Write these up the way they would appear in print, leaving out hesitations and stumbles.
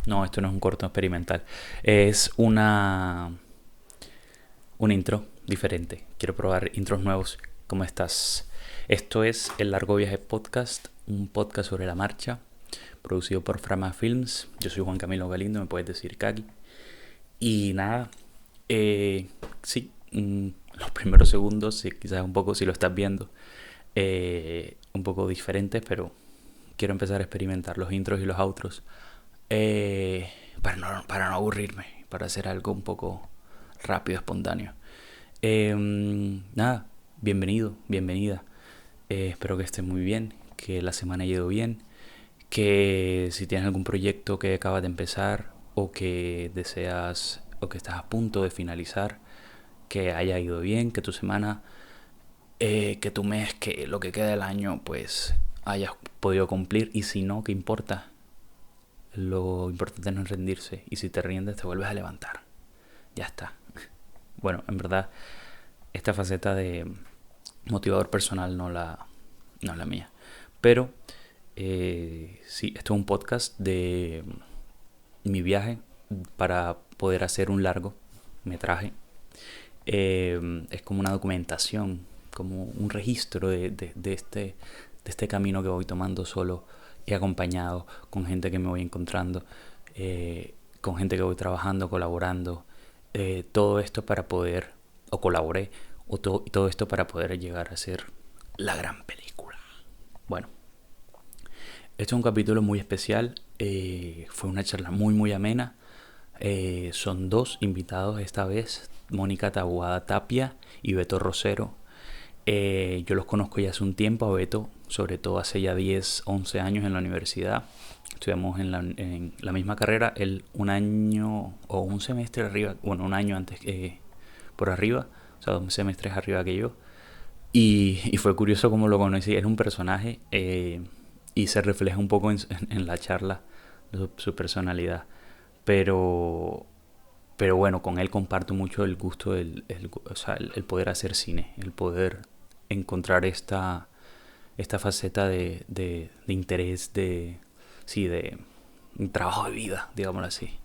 No, esto no es un corto experimental. Es un intro diferente. Quiero probar intros nuevos. ¿Cómo estás? Esto es El Largo Viaje Podcast, un podcast sobre la marcha, producido por Frama Films. Yo soy Juan Camilo Galindo, me puedes decir Kaki. Y nada, sí, los primeros segundos, sí, quizás un poco, si lo estás viendo, un poco diferentes, pero quiero empezar a experimentar los intros y los outros para no aburrirme, para hacer algo un poco rápido, espontáneo. Nada, bienvenido, bienvenida. Espero que estés muy bien, que la semana haya ido bien, que si tienes algún proyecto que acabas de empezar o que deseas o que estás a punto de finalizar, que haya ido bien, que tu semana, que tu mes, que lo que queda del año, pues hayas podido cumplir. Y si no, ¿qué importa? Lo importante no es rendirse, y si te rindes te vuelves a levantar. Ya está. Bueno, en verdad, esta faceta de motivador personal no es la mía. Pero sí, esto es un podcast de mi viaje para poder hacer un largo metraje. Es como una documentación, como un registro de este camino que voy tomando solo y acompañado con gente que me voy encontrando, con gente que voy trabajando, colaborando. Todo esto para poder, o colaboré, todo esto para poder llegar a ser la gran película. Bueno, este es un capítulo muy especial. Fue una charla muy amena. Son dos invitados esta vez, Mónica Taboada Tapia y Beto Rosero. Yo los conozco ya hace un tiempo, a Beto, sobre todo hace ya 10 11 años en la universidad. Estudiamos en la misma carrera, él un año o un semestre arriba, bueno, un año antes por arriba, o sea, 2 semestres arriba que yo. Y fue curioso cómo lo conocí, era un personaje y se refleja un poco en la charla de su personalidad. Pero, pero bueno, con él comparto mucho el gusto, o sea, el poder hacer cine, el poder encontrar esta faceta de interés, sí, de un trabajo de vida, digámoslo así.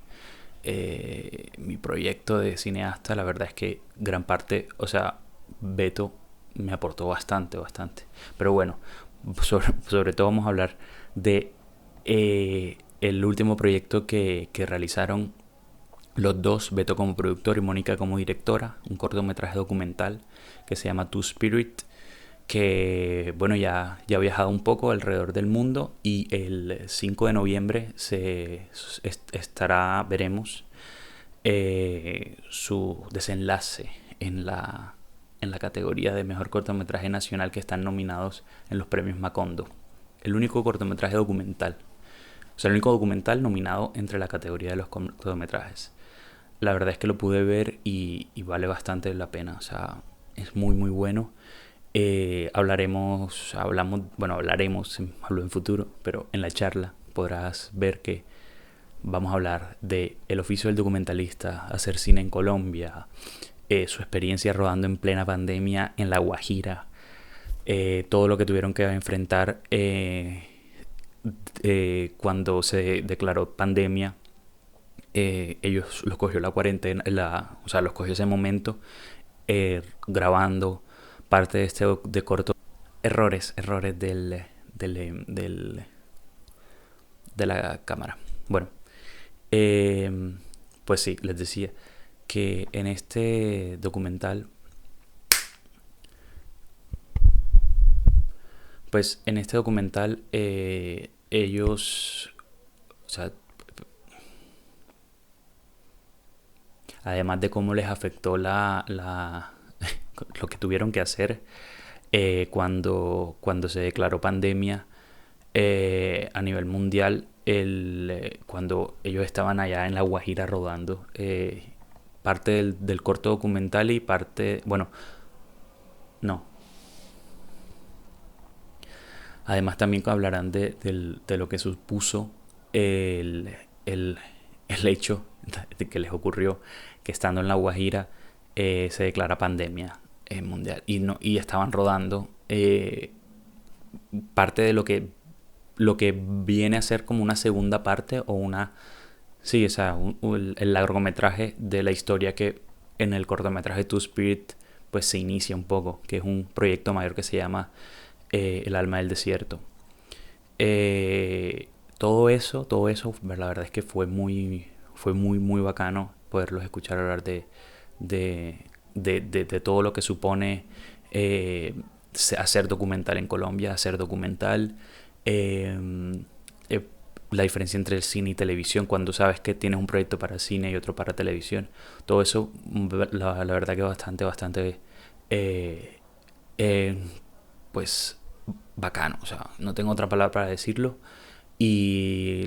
Mi proyecto de cineasta, la verdad es que gran parte, o sea, Beto me aportó bastante. Pero bueno, sobre todo vamos a hablar de el último proyecto que realizaron los dos, Beto como productor y Mónica como directora, un cortometraje documental que se llama Two Spirit, que bueno, ya ha viajado un poco alrededor del mundo, y el 5 de noviembre veremos su desenlace en la categoría de mejor cortometraje nacional, que están nominados en los premios Macondo. El único cortometraje documental, o sea, el único documental nominado entre la categoría de los cortometrajes. La verdad es que lo pude ver y vale bastante la pena, o sea, es muy bueno. Hablo en futuro, pero en la charla podrás ver que vamos a hablar de el oficio del documentalista, hacer cine en Colombia, su experiencia rodando en plena pandemia en La Guajira, todo lo que tuvieron que enfrentar cuando se declaró pandemia. Ellos los cogió la cuarentena, o sea, los cogió ese momento grabando parte de este de corto. Errores de la cámara. Bueno, eh, pues sí, les decía que en este documental, ellos, o sea, además de cómo les afectó lo que tuvieron que hacer cuando se declaró pandemia a nivel mundial, cuando ellos estaban allá en La Guajira rodando, parte del corto documental y parte, bueno, no. Además también hablarán de lo que supuso el, el, el hecho de que les ocurrió que estando en La Guajira se declara pandemia mundial, y estaban rodando parte de lo que viene a ser como una segunda parte o una Sí, o sea, el largometraje de la historia que en el cortometraje Two Spirit pues se inicia un poco, que es un proyecto mayor que se llama El alma del desierto. Eh, todo eso, la verdad es que fue muy bacano poderlos escuchar hablar de, de todo lo que supone eh, hacer documental en Colombia, hacer documental, eh, eh, la diferencia entre el cine y televisión, cuando sabes que tienes un proyecto para cine y otro para televisión. Todo eso, la verdad que bastante, eh, eh, pues, bacano. O sea, no tengo otra palabra para decirlo. Y,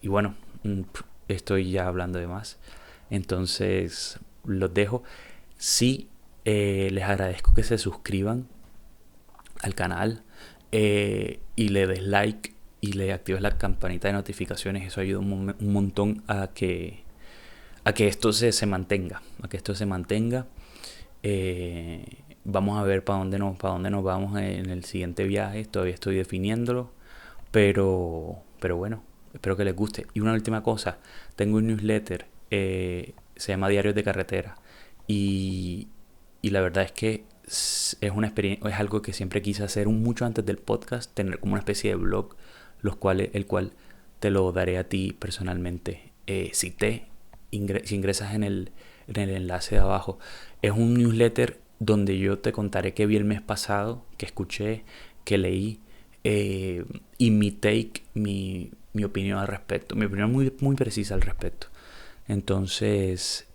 y bueno, estoy ya hablando de más. Entonces, los dejo. Sí, les agradezco que se suscriban al canal y le des like y le actives la campanita de notificaciones. Eso ayuda un montón a que esto se mantenga. A que esto se mantenga. Vamos a ver para dónde nos vamos en el siguiente viaje. Todavía estoy definiéndolo. Pero bueno, espero que les guste. Y una última cosa, tengo un newsletter, se llama Diarios de Carretera. Y, y la verdad es que es una experiencia, es algo que siempre quise hacer mucho antes del podcast, tener como una especie de blog, el cual te lo daré a ti personalmente. Si ingresas en el enlace de abajo, es un newsletter donde yo te contaré qué vi el mes pasado, qué escuché, qué leí, eh, y mi take, mi opinión al respecto, mi opinión muy precisa al respecto. Entonces,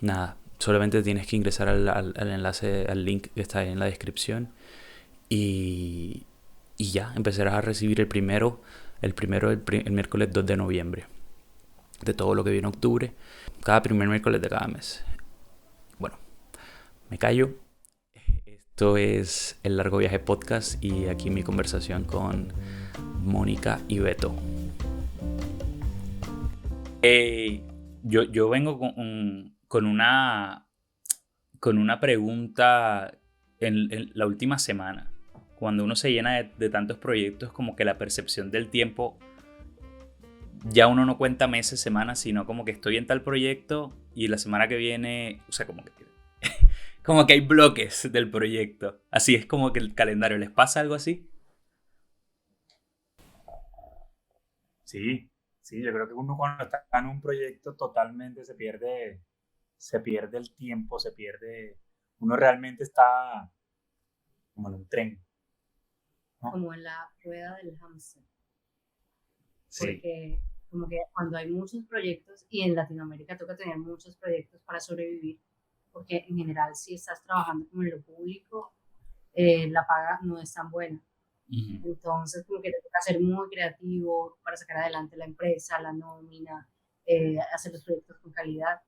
nada, solamente tienes que ingresar al enlace, al link que está en la descripción y, y ya, empezarás a recibir el miércoles 2 de noviembre de todo lo que viene en octubre, cada primer miércoles de cada mes. Bueno, me callo. Esto es El Largo Viaje Podcast y aquí mi conversación con Mónica y Beto. Eh, yo vengo con una pregunta en la última semana. Cuando uno se llena de tantos proyectos, como que la percepción del tiempo, ya uno no cuenta meses, semanas, sino como que estoy en tal proyecto y la semana que viene, o sea, como que hay bloques del proyecto. Así es como que el calendario. ¿Les pasa algo así? Sí, sí, yo creo que uno cuando está en un proyecto totalmente se pierde el tiempo, uno realmente está como en un tren, ¿no? Como en la rueda del hámster, Sí, porque como que cuando hay muchos proyectos y en Latinoamérica toca tener muchos proyectos para sobrevivir, porque en general si estás trabajando como en lo público, la paga no es tan buena. Ujú. Entonces como que te toca ser muy creativo para sacar adelante la empresa, la nómina, hacer los proyectos con calidad.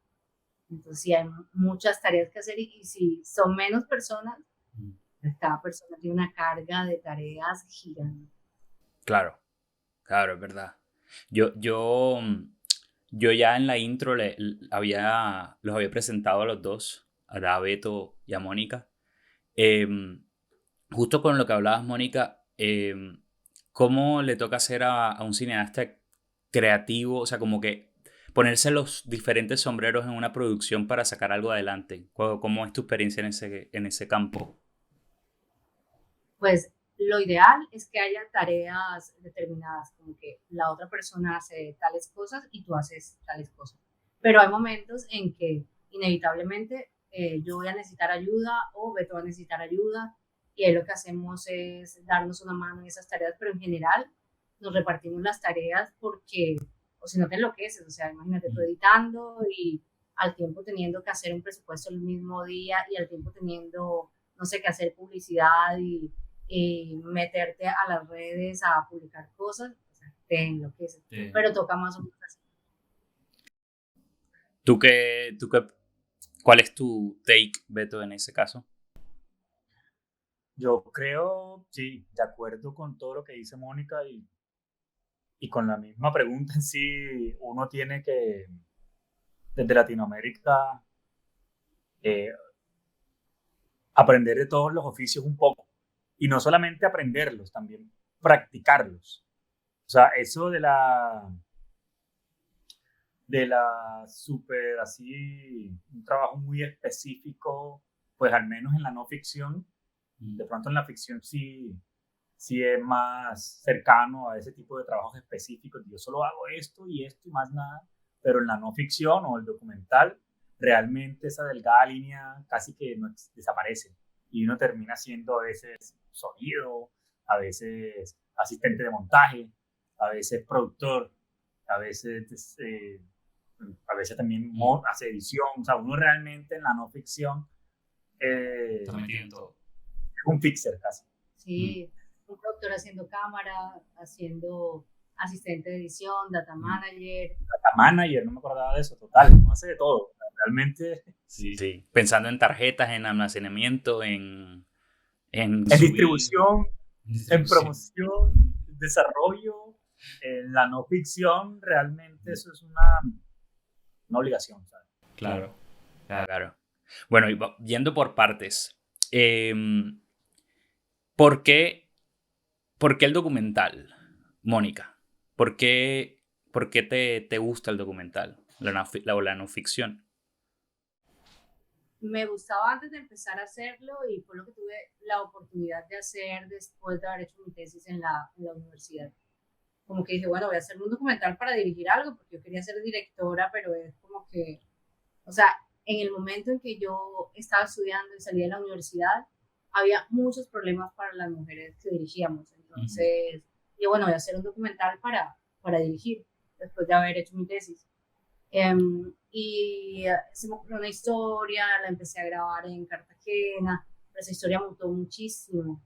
Entonces sí hay muchas tareas que hacer y si son menos personas, cada persona tiene una carga de tareas gigante. Claro, claro, es verdad. Yo, yo, mm, yo ya en la intro los había presentado a los dos, a Beto y a Mónica. Em, Justo con lo que hablabas, Mónica, ¿cómo le toca hacer a un cineasta creativo? O sea, como que ponerse los diferentes sombreros en una producción para sacar algo adelante. ¿Cómo es tu experiencia en ese campo? Pues lo ideal es que haya tareas determinadas, como que la otra persona hace tales cosas y tú haces tales cosas. Pero hay momentos en que inevitablemente yo voy a necesitar ayuda o Beto va a necesitar ayuda y ahí lo que hacemos es darnos una mano en esas tareas, pero en general nos repartimos las tareas porque, o si no te enloqueces, o sea, imagínate tú editando y al tiempo teniendo que hacer un presupuesto el mismo día y al tiempo teniendo, no sé, que hacer publicidad y meterte a las redes a publicar cosas, o sea, te enloqueces. Sí. Pero toca más o menos así. ¿Cuál es tu take, Beto, en ese caso? yo creo, sí, de acuerdo con todo lo que dice Mónica y con la misma pregunta en sí, uno tiene que, desde Latinoamérica, eh, aprender de todos los oficios un poco. Y no solamente aprenderlos, también practicarlos. O sea, eso de la súper así, un trabajo muy específico, pues al menos en la no ficción. De pronto en la ficción sí es más cercano a ese tipo de trabajos específicos. Yo solo hago esto y más nada, pero en la no ficción o el documental, realmente esa delgada línea casi que no desaparece y uno termina siendo a veces sonido, a veces asistente de montaje, a veces productor, a veces, a veces también hace edición. O sea, uno realmente en la no ficción Está metido en todo. es un fixer casi. Sí, un productor haciendo cámara, haciendo asistente de edición, data manager. Data manager, no me acordaba de eso, total, uno hace de todo, realmente. Sí. Sí. Pensando en tarjetas, en almacenamiento, en En subir, distribución, en promoción, desarrollo, en la no ficción, realmente eso es una obligación, ¿sabes? Claro, claro. Bueno, y yendo por partes, ¿por qué, por qué el documental, Mónica? Por qué te gusta el documental, la no ficción? Me gustaba antes de empezar a hacerlo y fue lo que tuve la oportunidad de hacer después de haber hecho mi tesis en la universidad. Como que dije, bueno, voy a hacer un documental para dirigir algo, porque yo quería ser directora, pero es como que, o sea, en el momento en que yo estaba estudiando y salí de la universidad, había muchos problemas para las mujeres que dirigíamos. Entonces, yo, bueno, voy a hacer un documental para dirigir, después de haber hecho mi tesis. Y se me ocurrió una historia, la empecé a grabar en Cartagena, pero esa historia me gustó muchísimo.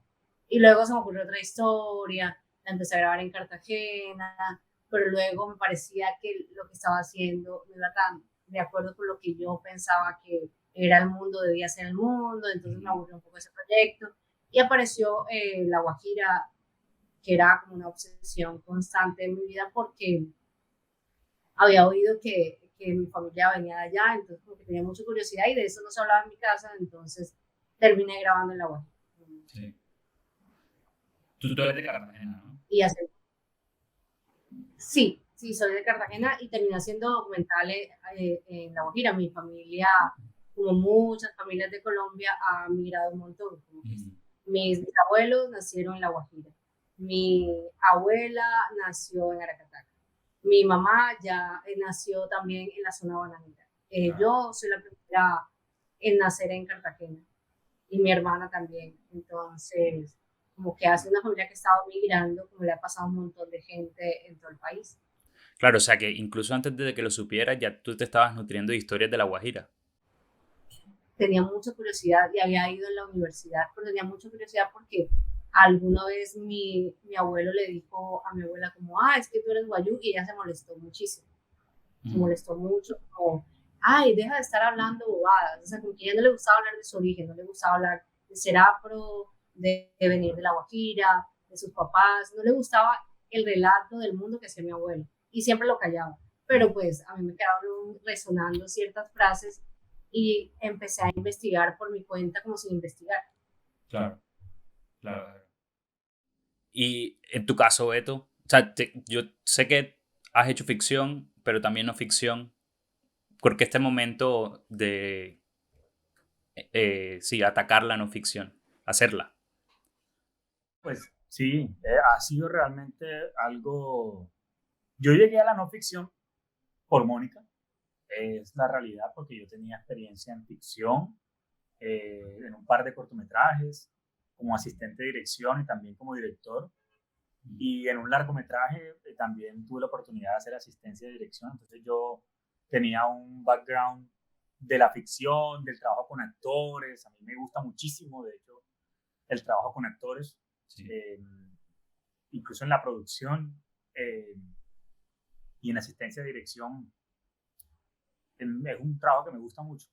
Y luego se me ocurrió otra historia, la empecé a grabar en Cartagena, pero luego me parecía que lo que estaba haciendo no era tan de acuerdo con lo que yo pensaba que era el mundo, debía ser el mundo, entonces me aburrió un poco ese proyecto. Y apareció La Guajira, que era como una obsesión constante en mi vida porque había oído que mi familia venía de allá, entonces como que tenía mucha curiosidad y de eso no se hablaba en mi casa, entonces terminé grabando en La Guajira. Sí. Tú eres de Cartagena, ¿no? Y hacer, sí, sí, soy de Cartagena y terminé haciendo documentales en La Guajira. Mi familia, como muchas familias de Colombia, ha migrado un montón. Como que mis bisabuelos nacieron en La Guajira. Mi abuela nació en Aracataca. Mi mamá ya nació también en la zona bananera. Yo soy la primera en nacer en Cartagena y mi hermana también. Entonces, como que hace una familia que ha estado migrando, como le ha pasado a un montón de gente en todo el país. Claro, o sea que incluso antes de que lo supieras, ya tú te estabas nutriendo de historias de La Guajira. Tenía mucha curiosidad y había ido en la universidad, pero tenía mucha curiosidad porque alguna vez mi abuelo le dijo a mi abuela como, es que tú eres guayú, y ella se molestó muchísimo. Se molestó mucho, como, ay, deja de estar hablando bobadas. O sea, como que a ella no le gustaba hablar de su origen, no le gustaba hablar de ser afro, de venir de La Guajira, de sus papás, no le gustaba el relato del mundo que hacía mi abuelo y siempre lo callaba. Pero pues a mí me quedaron resonando ciertas frases y empecé a investigar por mi cuenta como sin investigar. Claro, claro. Y en tu caso, Beto, o sea, yo sé que has hecho ficción, pero también no ficción. ¿Por qué este momento de, sí, atacar la no ficción, hacerla? Pues sí, ha sido realmente algo. Yo llegué a la no ficción por Mónica, es la realidad, porque yo tenía experiencia en ficción, en un par de cortometrajes, como asistente de dirección y también como director. Y en un largometraje también tuve la oportunidad de hacer asistencia de dirección. Entonces yo tenía un background de la ficción, del trabajo con actores. A mí me gusta muchísimo, de hecho, el trabajo con actores. Sí. Incluso en la producción y en asistencia de dirección. Es un trabajo que me gusta mucho.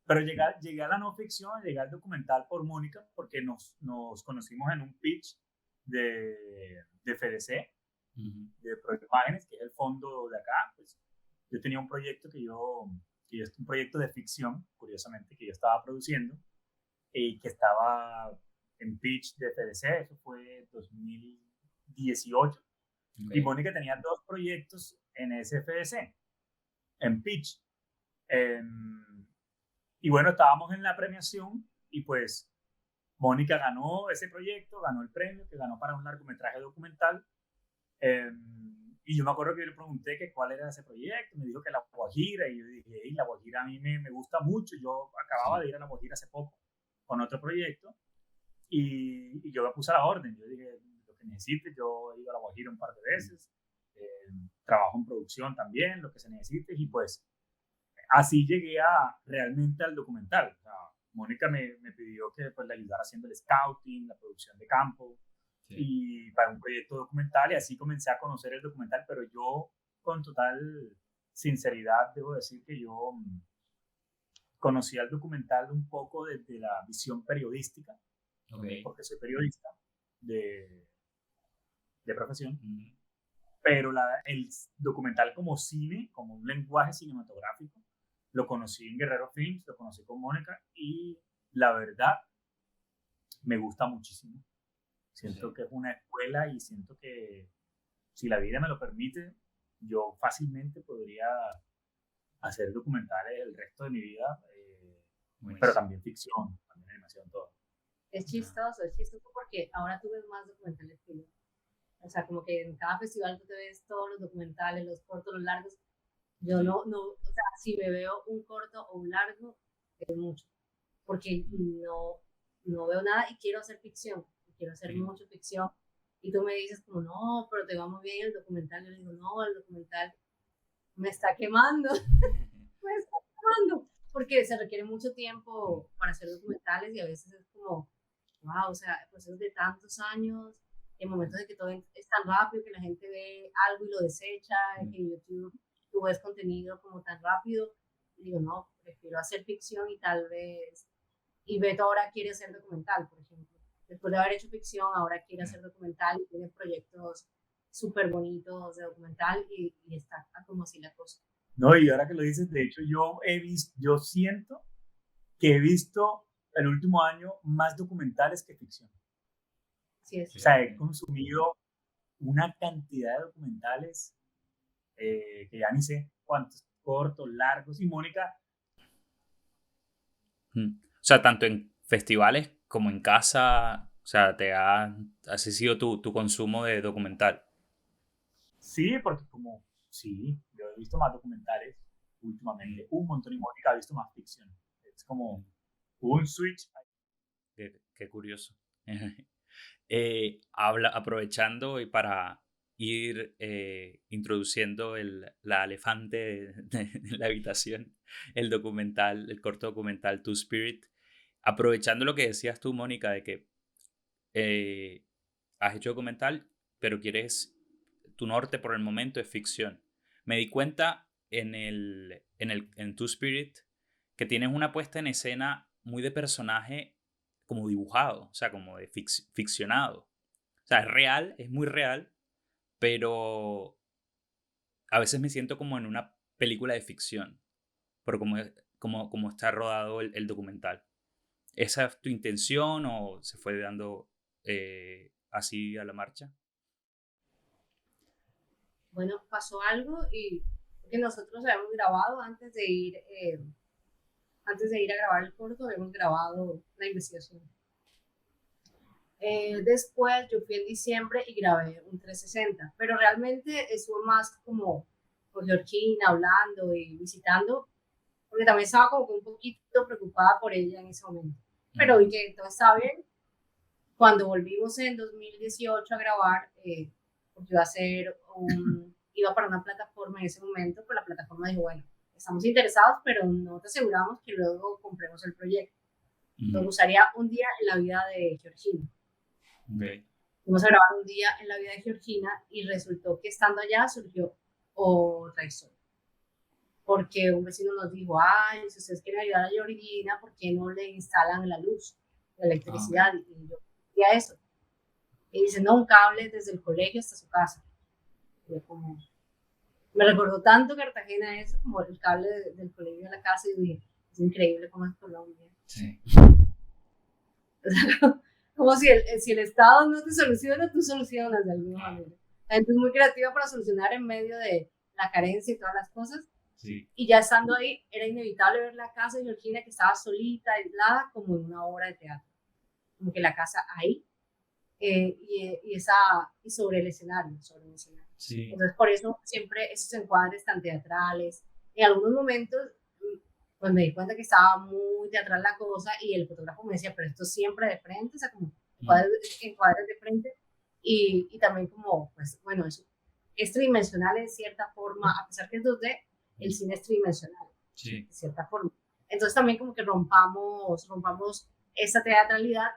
Pero llegué a la no ficción, llegué al documental por Mónica, porque nos conocimos en un pitch de FDC, de Proimágenes, que es el fondo de acá. Pues, yo tenía un proyecto un proyecto de ficción, curiosamente, que yo estaba produciendo y que estaba en pitch de FDC. Eso fue 2018. Okay. Y Mónica tenía 2 proyectos en ese FDC. en pitch. Y bueno, estábamos en la premiación y pues Mónica ganó ese proyecto, ganó el premio, que ganó para un largometraje documental. Y yo me acuerdo que yo le pregunté que cuál era ese proyecto, me dijo que La Guajira, y yo dije, hey, La Guajira a mí me gusta mucho, yo acababa de ir a La Guajira hace poco con otro proyecto, y yo me puse a la orden, yo dije, lo que necesites, yo he ido a La Guajira un par de veces, trabajo en producción también, lo que se necesite, y pues así llegué realmente al documental. O sea, Mónica me pidió que pues, le ayudara haciendo el scouting, la producción de campo, y para un proyecto documental, y así comencé a conocer el documental, pero yo con total sinceridad debo decir que yo conocí al documental un poco desde la visión periodística, porque soy periodista de profesión, pero el documental como cine, como un lenguaje cinematográfico, lo conocí en Guerrero Films, lo conocí con Mónica, y la verdad me gusta muchísimo. Siento que es una escuela, y siento que si la vida me lo permite, yo fácilmente podría hacer documentales el resto de mi vida, pero también ficción, también animación, todo. Es chistoso porque ahora tú ves más documentales que yo. O sea, como que en cada festival tú te ves todos los documentales, los cortos, los largos. Yo no, o sea, si me veo un corto o un largo, es mucho. Porque no veo nada y quiero hacer ficción. Quiero hacer mucho ficción. Y tú me dices como, no, pero te va muy bien el documental. Yo le digo, no, el documental me está quemando. Me está quemando. Porque se requiere mucho tiempo para hacer documentales y a veces es como, wow, o sea, procesos de tantos años, en momentos de que todo es tan rápido, que la gente ve algo y lo desecha, que en YouTube tú ves contenido como tan rápido. Y digo, no, prefiero hacer ficción y tal vez, y Beto ahora quiere hacer documental, por ejemplo. Después de haber hecho ficción, ahora quiere hacer documental y tiene proyectos súper bonitos de documental y está como así la cosa. No, y ahora que lo dices, de hecho yo siento que he visto el último año más documentales que ficción. Sí, es. O sea, he consumido una cantidad de documentales que ya ni sé cuántos, cortos, largos, y Mónica. O sea, tanto en festivales como en casa, o sea, ¿has sido tu consumo de documental? Sí, porque yo he visto más documentales últimamente, un montón, y Mónica ha visto más ficción. Es como un switch. Qué curioso. Aprovechando y para ir introduciendo la elefante de la habitación, el corto documental Two Spirit, aprovechando lo que decías tú, Mónica, de que has hecho documental, pero tu norte por el momento es ficción. Me di cuenta en Two Spirit que tienes una puesta en escena muy de personaje como dibujado, o sea, como de ficcionado. O sea, es real, es muy real, pero a veces me siento como en una película de ficción, por como está rodado el documental. ¿Esa es tu intención o se fue dando así a la marcha? Bueno, pasó algo y que nosotros habíamos grabado antes de ir a grabar el corto, habíamos grabado la investigación. Después yo fui en diciembre y grabé un 360, pero realmente estuvo más como con Georgina hablando y visitando, porque también estaba como un poquito preocupada por ella en ese momento, pero vi que todo estaba bien. Cuando volvimos en 2018 a grabar, porque iba para una plataforma en ese momento, pero la plataforma dijo, bueno, estamos interesados, pero no te aseguramos que luego compremos el proyecto. Nos gustaría un día en la vida de Georgina. Okay. Fuimos a grabar un día en la vida de Georgina y resultó que estando allá surgió otra historia. Porque un vecino nos dijo, ay, si ustedes quieren ayudar a Georgina, ¿por qué no le instalan la luz, la electricidad? Okay. Y yo decía eso. Y dice, no, un cable desde el colegio hasta su casa. Y yo como, me recordó tanto Cartagena eso, como el cable del colegio a la casa, y dije, es increíble cómo es Colombia. Sí. O sea, como si el Estado no te soluciona, tú solucionas de alguna manera. La gente es muy creativa para solucionar en medio de la carencia y todas las cosas. Sí. Y ya estando ahí, era inevitable ver la casa de Georgina que estaba solita, aislada, como en una obra de teatro. Como que la casa ahí, y sobre el escenario, sobre el escenario. Sí. Entonces, por eso siempre esos encuadres tan teatrales. En algunos momentos, pues me di cuenta que estaba muy teatral la cosa y el fotógrafo me decía, pero esto siempre de frente, o sea, como encuadres de frente. Y también como, pues, bueno, es tridimensional en cierta forma, a pesar que es 2D, el cine es tridimensional, Sí. de cierta forma. Entonces también como que rompamos esa teatralidad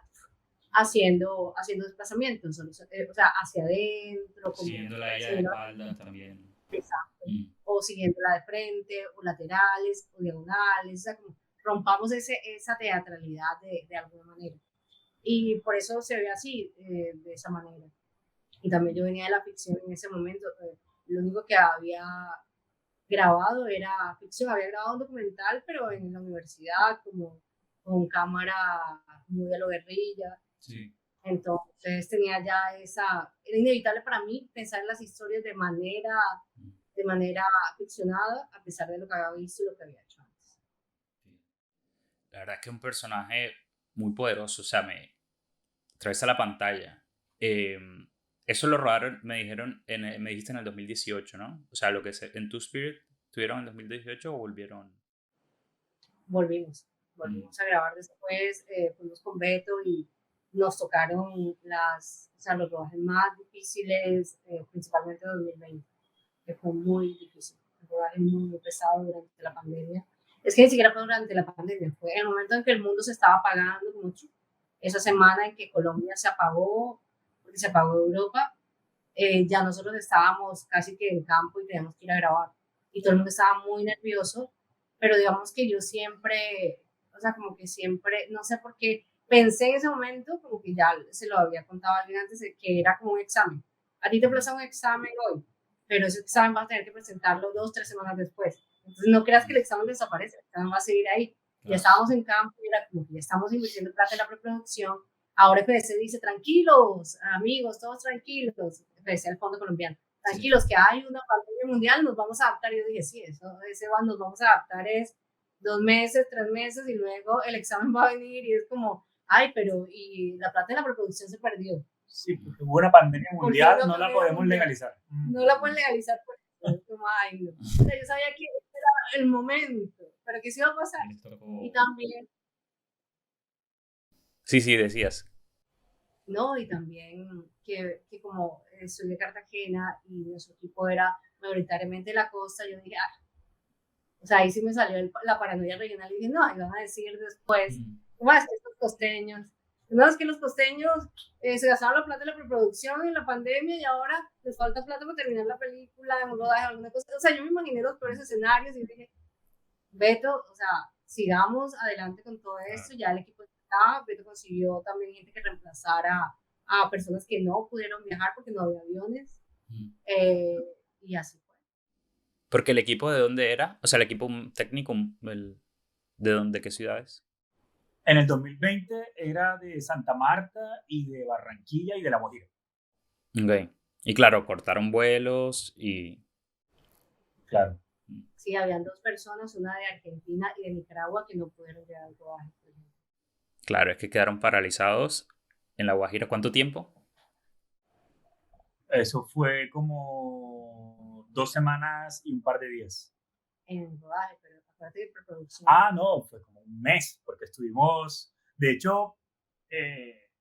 haciendo desplazamientos, o sea, hacia adentro, como Siguiéndola ella de espaldas también. Exacto. O siguiéndola de frente, o laterales, o diagonales, o sea, como rompamos esa teatralidad de alguna manera. Y por eso se ve así, de esa manera. Y también yo venía de la ficción en ese momento. Lo único que había grabado era ficción, había grabado un documental, pero en la universidad, como con cámara muy a lo guerrilla. Sí. Entonces tenía ya era inevitable para mí pensar en las historias de manera ficcionada, a pesar de lo que había visto y lo que había hecho antes. La verdad es que es un personaje muy poderoso, o sea, me atraviesa la pantalla. Eso lo rodaron, me dijeron, me dijiste en el 2018, ¿no? O sea, lo que es en Two Spirit, ¿tuvieron en 2018 o volvieron? Volvimos a grabar después, fuimos con Beto y nos tocaron los rodajes más difíciles, principalmente en 2020, que fue muy difícil, un rodaje muy pesado durante la pandemia. Es que ni siquiera fue durante la pandemia, fue en el momento en que el mundo se estaba apagando mucho, esa semana en que Colombia se apagó, porque se apagó Europa, ya nosotros estábamos casi que en campo y teníamos que ir a grabar. Y todo el mundo estaba muy nervioso, pero digamos que yo siempre, o sea, como que siempre, no sé por qué, pensé en ese momento, como que ya se lo había contado a alguien antes, que era como un examen. A ti te pasa un examen hoy, pero ese examen vas a tener que presentarlo 2 o 3 semanas después. Entonces no creas que el examen desaparece, el examen va a seguir ahí. Ya estábamos en campo y era como que ya estamos invirtiendo plata en la preproducción. Ahora FDC dice, tranquilos, amigos, todos tranquilos, FDC el Fondo Colombiano, tranquilos, que hay una pandemia mundial, nos vamos a adaptar. Y yo dije, sí, nos vamos a adaptar es 2 meses, 3 meses, y luego el examen va a venir y es como, ay, pero y la plata de la preproducción se perdió. Sí, porque hubo una pandemia mundial, no la podemos legalizar. No la pueden legalizar por eso. Como, ay, no. O sea, yo sabía que era el momento, pero que sí iba a pasar. Y también, Sí, decías. ¿no? Y también que como soy de Cartagena y nuestro equipo era mayoritariamente de la costa, yo dije, o sea, ahí sí me salió la paranoia regional y dije, no, ahí van a decir después, ¿cómo es que estos costeños? No, es que los costeños se gastaron la plata de la preproducción en la pandemia y ahora les falta plata para terminar la película, en un rodaje, alguna cosa. O sea, yo me imaginé los peores escenarios y dije, Beto, o sea, sigamos adelante con todo esto, ya el equipo está, Beto consiguió también gente que reemplazara a personas que no pudieron viajar porque no había aviones, y así fue. Porque el equipo de dónde era, o sea, el equipo técnico, ¿de qué ciudades? En el 2020 era de Santa Marta y de Barranquilla y de La Guajira. Ok. Y claro, cortaron vuelos y... Claro. Sí, habían 2 personas, una de Argentina y de Nicaragua, que no pudieron llegar al rodaje. Claro, es que quedaron paralizados en La Guajira. ¿Cuánto tiempo? Eso fue como 2 semanas y un par de días. En el rodaje, pero aparte de preproducción. No, fue como un mes, porque estuvimos, de hecho,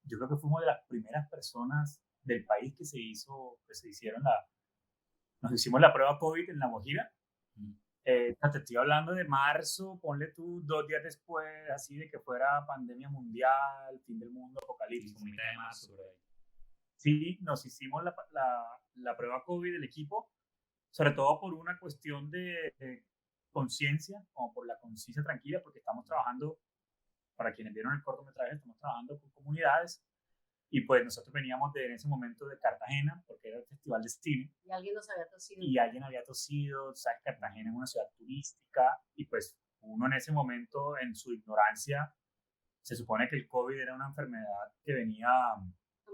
yo creo que fuimos de las primeras personas del país que se hicieron nos hicimos la prueba COVID en La Guajira. Te estoy hablando de marzo, ponle tú 2 días después, así de que fuera pandemia mundial, fin del mundo, apocalipsis. Mitad de marzo, por ahí. Sí, nos hicimos la prueba COVID del equipo, sobre todo por una cuestión de conciencia, como por la conciencia tranquila, porque estamos trabajando, para quienes vieron el cortometraje, estamos trabajando con comunidades. Y pues nosotros veníamos en ese momento de Cartagena, porque era el festival de cine. Y alguien nos había tosido. Y alguien había tosido, ¿sabes? Cartagena es una ciudad turística y pues uno en ese momento, en su ignorancia, se supone que el COVID era una enfermedad que venía a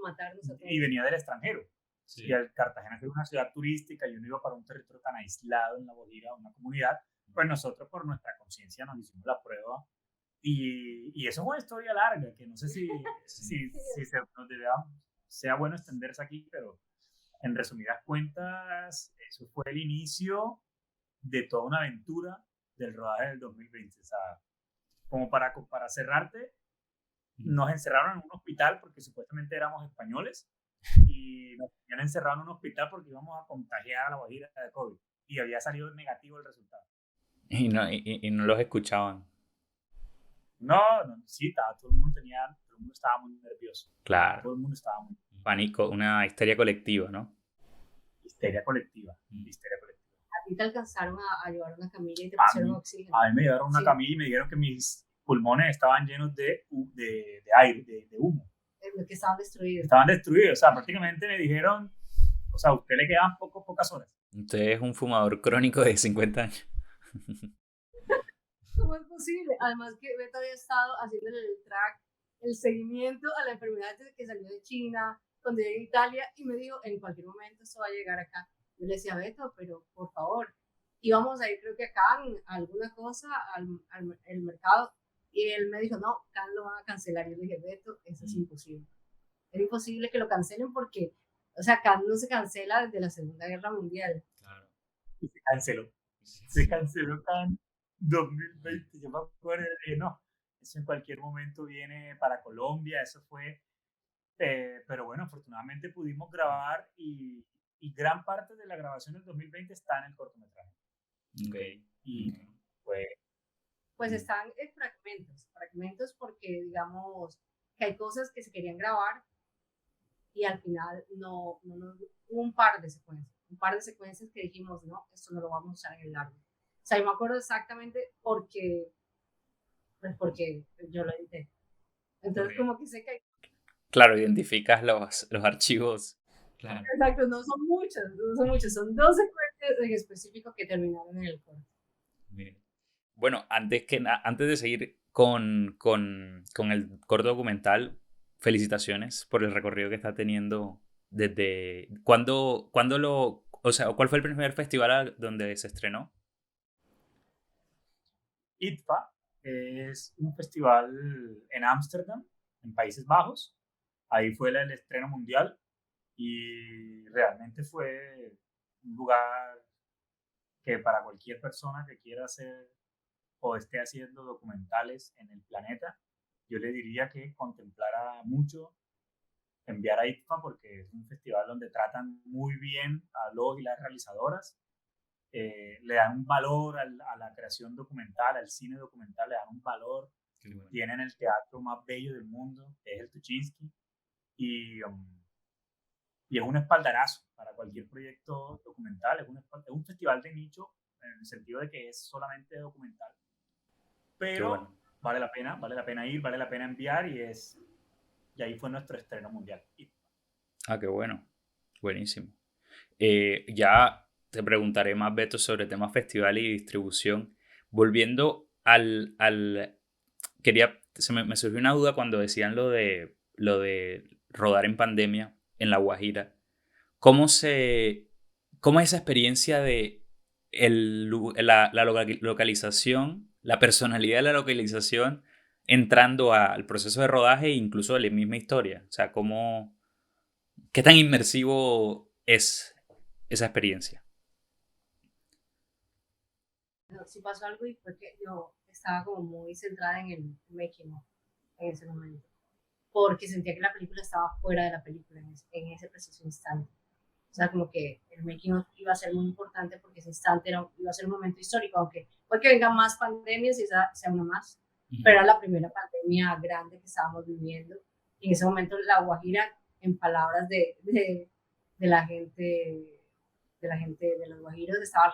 matarnos a todos. Y venía del extranjero. Sí. Y el Cartagena es una ciudad turística y uno iba para un territorio tan aislado en La Guajira, una comunidad, pues nosotros por nuestra conciencia nos hicimos la prueba y eso es una historia larga que no sé si sea bueno extenderse aquí, pero en resumidas cuentas, eso fue el inicio de toda una aventura del rodaje del 2020. O sea, como para cerrarte, nos encerraron en un hospital porque supuestamente éramos españoles y nos habían encerrado en un hospital porque íbamos a contagiar a La Guajira de COVID y había salido negativo el resultado. Y no los escuchaban. No, sí, todo el mundo estaba muy nervioso. Claro. Todo el mundo estaba muy Pánico, una histeria colectiva, ¿no? Histeria colectiva. ¿A ti te alcanzaron a llevar una camilla y te pusieron oxígeno? A mí me llevaron una camilla y me dijeron que mis pulmones estaban llenos de aire, de humo. Que estaban destruidos. Estaban destruidos, o sea, prácticamente me dijeron, o sea, a usted le quedan pocas horas. Usted es un fumador crónico de 50 años. ¿Cómo es posible? Además que Beto había estado haciendo el track, el seguimiento a la enfermedad desde que salió de China, cuando llegué a Italia, y me dijo, en cualquier momento esto va a llegar acá. Yo le decía, Beto, pero por favor, íbamos a ir creo que acá a alguna cosa, al mercado, y él me dijo, no, acá lo van a cancelar. Y yo le dije, Beto, eso es imposible. Es imposible que lo cancelen porque, o sea, acá no se cancela desde la Segunda Guerra Mundial. Claro. Y se canceló. Se canceló acá en 2020. Yo me acuerdo de no, eso en cualquier momento viene para Colombia, eso fue, pero bueno, afortunadamente pudimos grabar y gran parte de la grabación del 2020 está en el cortometraje. Okay. Y pues están en fragmentos porque digamos que hay cosas que se querían grabar y al final no hubo un par de secuencias que dijimos, no, esto no lo vamos a usar en el largo. O sea, yo me acuerdo exactamente porque yo lo edité. Entonces, como que sé que hay... Claro, identificas los archivos. Claro. Exacto, no son muchas, son 2 secuencias en específico que terminaron en el corto. Bien. Bueno, antes de seguir con el corto documental, felicitaciones por el recorrido que está teniendo desde... ¿Cuándo o sea, cuál fue el primer festival donde se estrenó? ITFA es un festival en Ámsterdam, en Países Bajos. Ahí fue el estreno mundial y realmente fue un lugar que para cualquier persona que quiera hacer o esté haciendo documentales en el planeta, yo le diría que contemplara mucho enviar a ITFA porque es un festival donde tratan muy bien a los y las realizadoras, le dan un valor a la creación documental, al cine documental, le dan un valor. Bueno. Tienen el teatro más bello del mundo, que es el Tuchinski, y es un espaldarazo para cualquier proyecto documental, es un festival de nicho en el sentido de que es solamente documental, pero bueno, vale la pena ir, vale la pena enviar y ahí fue nuestro estreno mundial. Ah, qué bueno, buenísimo. Ya te preguntaré más, Beto, sobre temas festival y distribución. Volviendo me surgió una duda cuando decían lo de rodar en pandemia en La Guajira. ¿Cómo es esa experiencia de la localización, la personalidad de la localización entrando al proceso de rodaje e incluso de la misma historia? O sea, ¿qué tan inmersivo es esa experiencia? No, sí pasó algo y fue que yo estaba como muy centrada en el making of en ese momento, porque sentía que la película estaba fuera de la película en ese preciso instante. O sea, como que el making of iba a ser muy importante porque ese instante iba a ser un momento histórico, aunque puede que vengan más pandemias y esa sea una más, pero era la primera pandemia grande que estábamos viviendo. Y en ese momento La Guajira, en palabras de la gente de los guajiros, estaba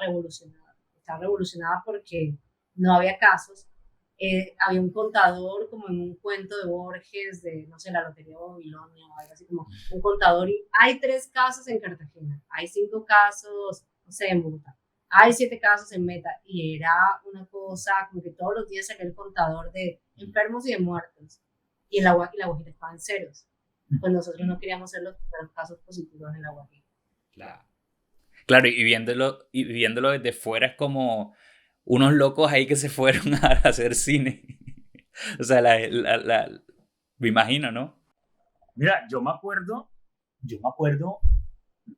revolucionada porque no había casos. Había un contador como en un cuento de Borges de, no sé, la Lotería de Babilonia o algo así, como un contador, y hay 3 casos en Cartagena, hay 5 casos, no sé, en Bogotá, hay 7 casos en Meta, y era una cosa como que todos los días salía el contador de enfermos y de muertos, y la Guajira estaba en ceros. Pues nosotros no queríamos ser los casos positivos en La Guajira. Claro, y viéndolo desde fuera es como unos locos ahí que se fueron a hacer cine. O sea, me imagino, ¿no? Mira, yo me acuerdo,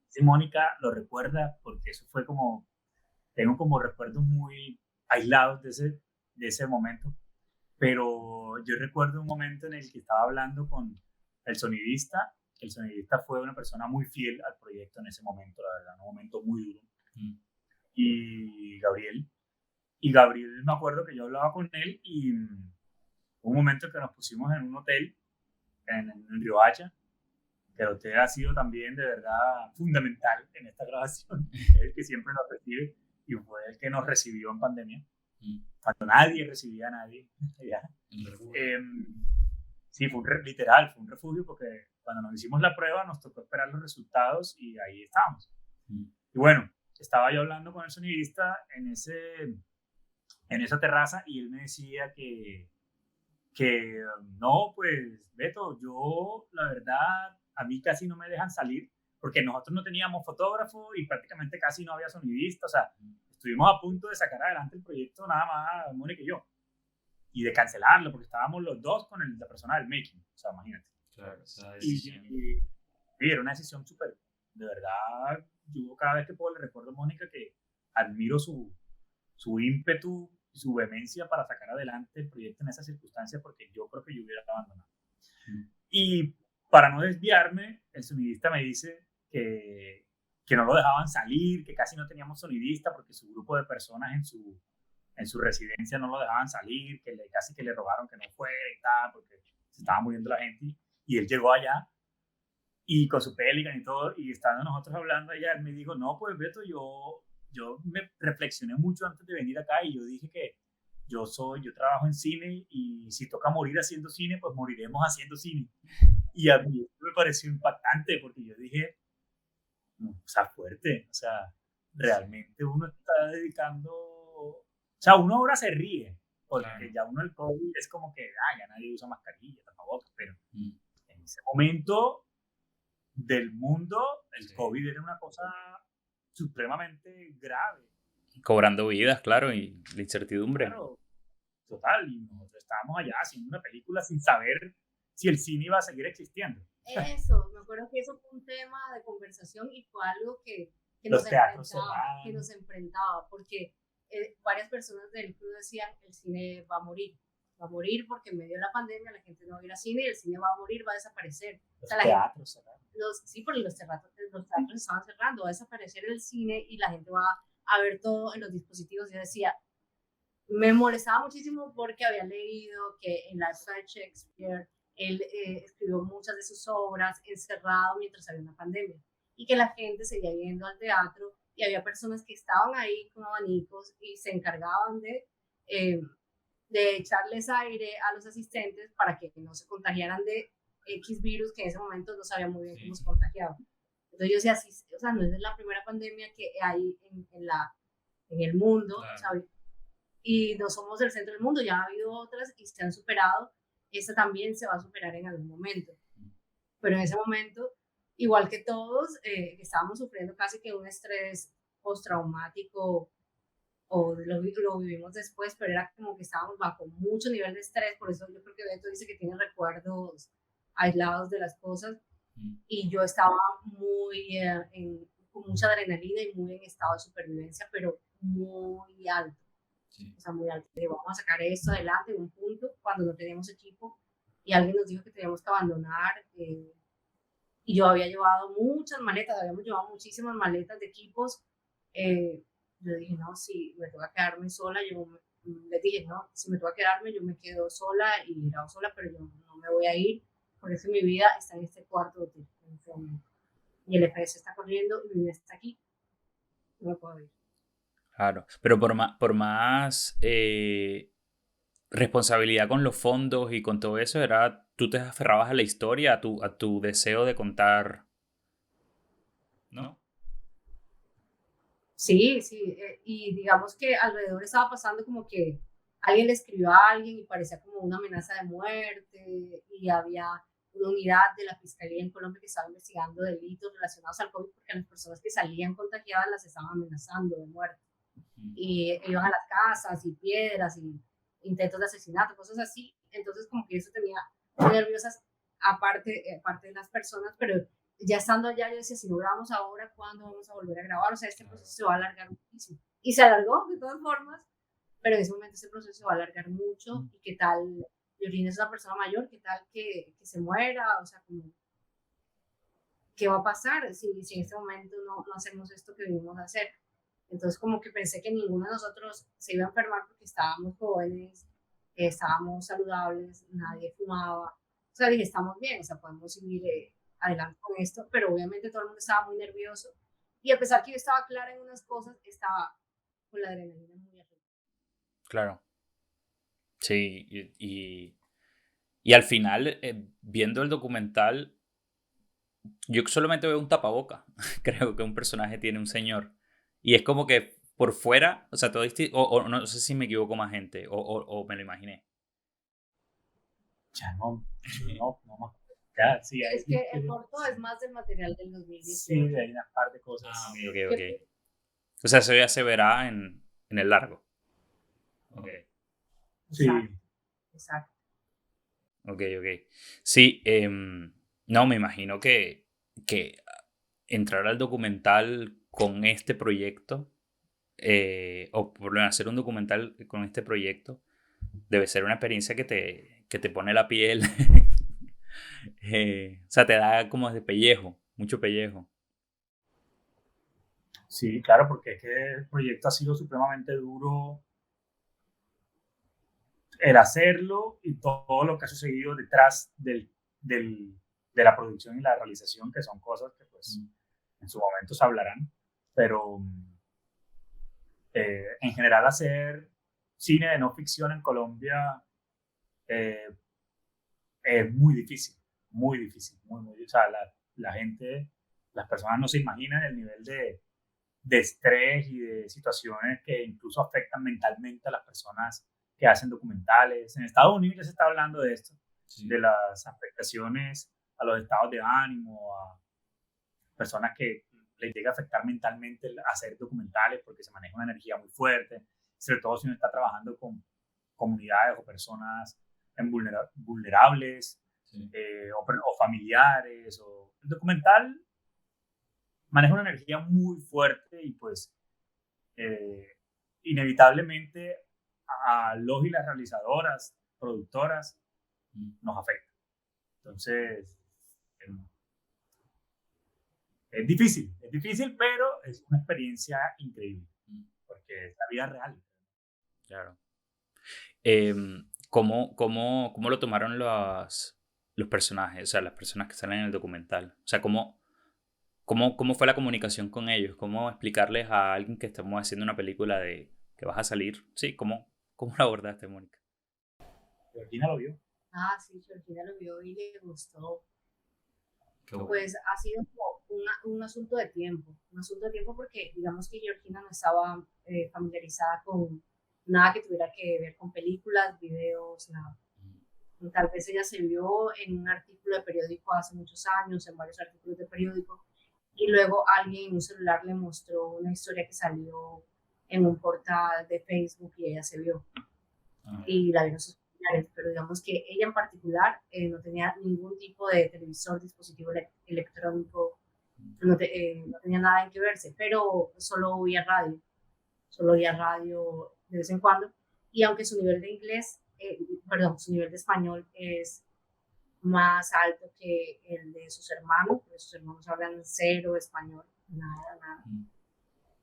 si Mónica lo recuerda, porque eso fue como, tengo como recuerdos muy aislados de ese momento, pero yo recuerdo un momento en el que estaba hablando con el sonidista. El sonidista fue una persona muy fiel al proyecto en ese momento, la verdad, un momento muy duro. Mm. Y Gabriel, me acuerdo que yo hablaba con él y hubo un momento que nos pusimos en un hotel en Riohacha, que el hotel ha sido también de verdad fundamental en esta grabación. Es el que siempre nos recibe y fue el que nos recibió en pandemia, cuando nadie recibía a nadie. Sí, literal, fue un refugio porque cuando nos hicimos la prueba nos tocó esperar los resultados y ahí estábamos. Y bueno, estaba yo hablando con el sonidista en esa terraza y él me decía que no, pues Beto, yo la verdad, a mí casi no me dejan salir porque nosotros no teníamos fotógrafo y prácticamente casi no había sonidista. O sea, estuvimos a punto de sacar adelante el proyecto nada más Mónica y yo, y de cancelarlo porque estábamos los dos con la persona del making. O sea, imagínate. Claro, esa Y, decisión. y era una decisión súper, de verdad, yo cada vez que puedo le recuerdo a Mónica que admiro su ímpetu y su vehemencia para sacar adelante el proyecto en esas circunstancias, porque yo creo que yo hubiera abandonado. Y para no desviarme, el sonidista me dice que no lo dejaban salir, que casi no teníamos sonidista porque su grupo de personas en su residencia no lo dejaban salir, que casi que le rogaron que no fuera y tal, porque se estaba muriendo la gente. Y él llegó allá y con su Pelican y todo, y estando nosotros hablando allá, él me dijo, no, pues Beto, yo me reflexioné mucho antes de venir acá y yo dije que yo trabajo en cine y si toca morir haciendo cine, pues moriremos haciendo cine. Y a mí me pareció impactante porque yo dije, no, o sea, fuerte, o sea, realmente uno está dedicando, o sea, uno ahora se ríe, porque Claro. ya uno el COVID es como que, ya nadie usa mascarilla, tapabocas, pero en ese momento del mundo, el COVID era una cosa supremamente grave. Cobrando vidas, claro, y la incertidumbre. Claro, total. Y nosotros estábamos allá haciendo una película sin saber si el cine iba a seguir existiendo. Eso, me acuerdo que eso fue un tema de conversación y fue algo Los teatros cerrados. que nos enfrentaba, porque varias personas del club decían, el cine va a morir porque en medio de la pandemia la gente no va a ir al cine y el cine va a morir, va a desaparecer. Los teatros cerrados. Sí, porque los teatros estaban cerrando, va a desaparecer el cine y la gente va a ver todo en los dispositivos. Yo decía, me molestaba muchísimo porque había leído que en la época de Shakespeare él escribió muchas de sus obras encerrado mientras había una pandemia y que la gente seguía yendo al teatro y había personas que estaban ahí con abanicos y se encargaban de echarles aire a los asistentes para que no se contagiaran de X virus que en ese momento no sabía muy bien cómo se contagiaba. Entonces yo decía, sí, o sea, no es la primera pandemia que hay en el mundo, Claro. ¿sabes? Y no somos el centro del mundo, ya ha habido otras y se han superado. Esta también se va a superar en algún momento. Pero en ese momento, igual que todos, estábamos sufriendo casi que un estrés postraumático, o lo vivimos después, pero era como que estábamos bajo mucho nivel de estrés. Por eso yo creo que Beto dice que tiene recuerdos aislados de las cosas. Y yo estaba muy con mucha adrenalina y muy en estado de supervivencia, pero muy alto. Sí. O sea, muy alto. Vamos a sacar esto adelante en un punto cuando no teníamos equipo y alguien nos dijo que teníamos que abandonar. Y yo había llevado muchas maletas, habíamos llevado muchísimas maletas de equipos. Yo dije, no, si me toca quedarme sola, yo les dije, no, si me toca quedarme, yo me quedo sola y grabo sola, pero yo no me voy a ir, porque es que mi vida está en este cuarto hotel en este momento. Y el EPS está corriendo y mi vida está aquí. No me puedo ir. Claro, pero por más responsabilidad con los fondos y con todo eso, tú te aferrabas a la historia, a tu deseo de contar, ¿no? Sí, sí, y digamos que alrededor estaba pasando como que alguien le escribió a alguien y parecía como una amenaza de muerte y había una unidad de la Fiscalía en Colombia que estaba investigando delitos relacionados al COVID porque las personas que salían contagiadas las estaban amenazando de muerte. y iban a las casas y piedras y intentos de asesinato, cosas así. Entonces como que eso tenía muy nerviosas aparte de las personas, pero ya estando allá yo decía, si no grabamos ahora, ¿cuándo vamos a volver a grabar? O sea, este proceso se va a alargar muchísimo. Y se alargó de todas formas, pero en ese momento ese proceso se va a alargar mucho. ¿Y qué tal? Georgina es una persona mayor, ¿qué tal que se muera? O sea, como, ¿qué va a pasar si en este momento no hacemos esto que venimos a hacer? Entonces como que pensé que ninguno de nosotros se iba a enfermar porque estábamos jóvenes, estábamos saludables, nadie fumaba. O sea, dije, estamos bien, o sea, podemos seguir adelante con esto, pero obviamente todo el mundo estaba muy nervioso. Y a pesar que yo estaba clara en unas cosas, estaba con la adrenalina muy arriba. Claro. Sí, y al final, viendo el documental, yo solamente veo un tapaboca. Creo que un personaje tiene un señor. Y es como que por fuera, o sea, todo o no sé si me equivoco más gente, o me lo imaginé. Ya no más. Ya, sí, Es que el corto es más del material del 2018. Sí, hay una par de cosas. Ok. O sea, eso ya se verá en el largo. Ok. Sí. Exacto. Ok. Sí, no, me imagino que entrar al documental con este proyecto, o por lo menos hacer un documental con este proyecto, debe ser una experiencia que te pone la piel. O sea, te da como de pellejo, mucho pellejo. Sí, claro, porque es que el proyecto ha sido supremamente duro el hacerlo y todo lo que ha sucedido detrás de la producción y la realización, que son cosas que pues en su momento se hablarán, pero en general hacer cine de no ficción en Colombia eh, es muy difícil, muy, o sea, la gente, las personas no se imaginan el nivel de estrés y de situaciones que incluso afectan mentalmente a las personas que hacen documentales. En Estados Unidos ya se está hablando de esto, sí, de las afectaciones a los estados de ánimo, a personas que les llega a afectar mentalmente el hacer documentales porque se maneja una energía muy fuerte, sobre todo si uno está trabajando con comunidades o personas vulnerables, sí, o familiares. El documental maneja una energía muy fuerte y pues inevitablemente a los y las realizadoras, productoras, nos afecta. Entonces, es difícil, pero es una experiencia increíble, porque es la vida real. Claro. ¿Cómo lo tomaron los personajes, o sea, las personas que salen en el documental? O sea, ¿cómo fue la comunicación con ellos? ¿Cómo explicarles a alguien que estamos haciendo una película de que vas a salir? Sí, ¿cómo lo abordaste, Mónica? Georgina lo vio. Sí, Georgina lo vio y le gustó. Bueno. Pues ha sido como un asunto de tiempo, porque digamos que Georgina no estaba familiarizada con nada que tuviera que ver con películas, videos, nada. Tal vez ella se vio en un artículo de periódico hace muchos años, en varios artículos de periódico, y luego alguien en un celular le mostró una historia que salió en un portal de Facebook y ella se vio. Y la vieron sus familiares, pero digamos que ella en particular no tenía ningún tipo de televisor, dispositivo electrónico, no tenía nada en que verse, pero solo oía radio de vez en cuando, y aunque su nivel de inglés, su nivel de español es más alto que el de sus hermanos, porque sus hermanos hablan cero español, nada.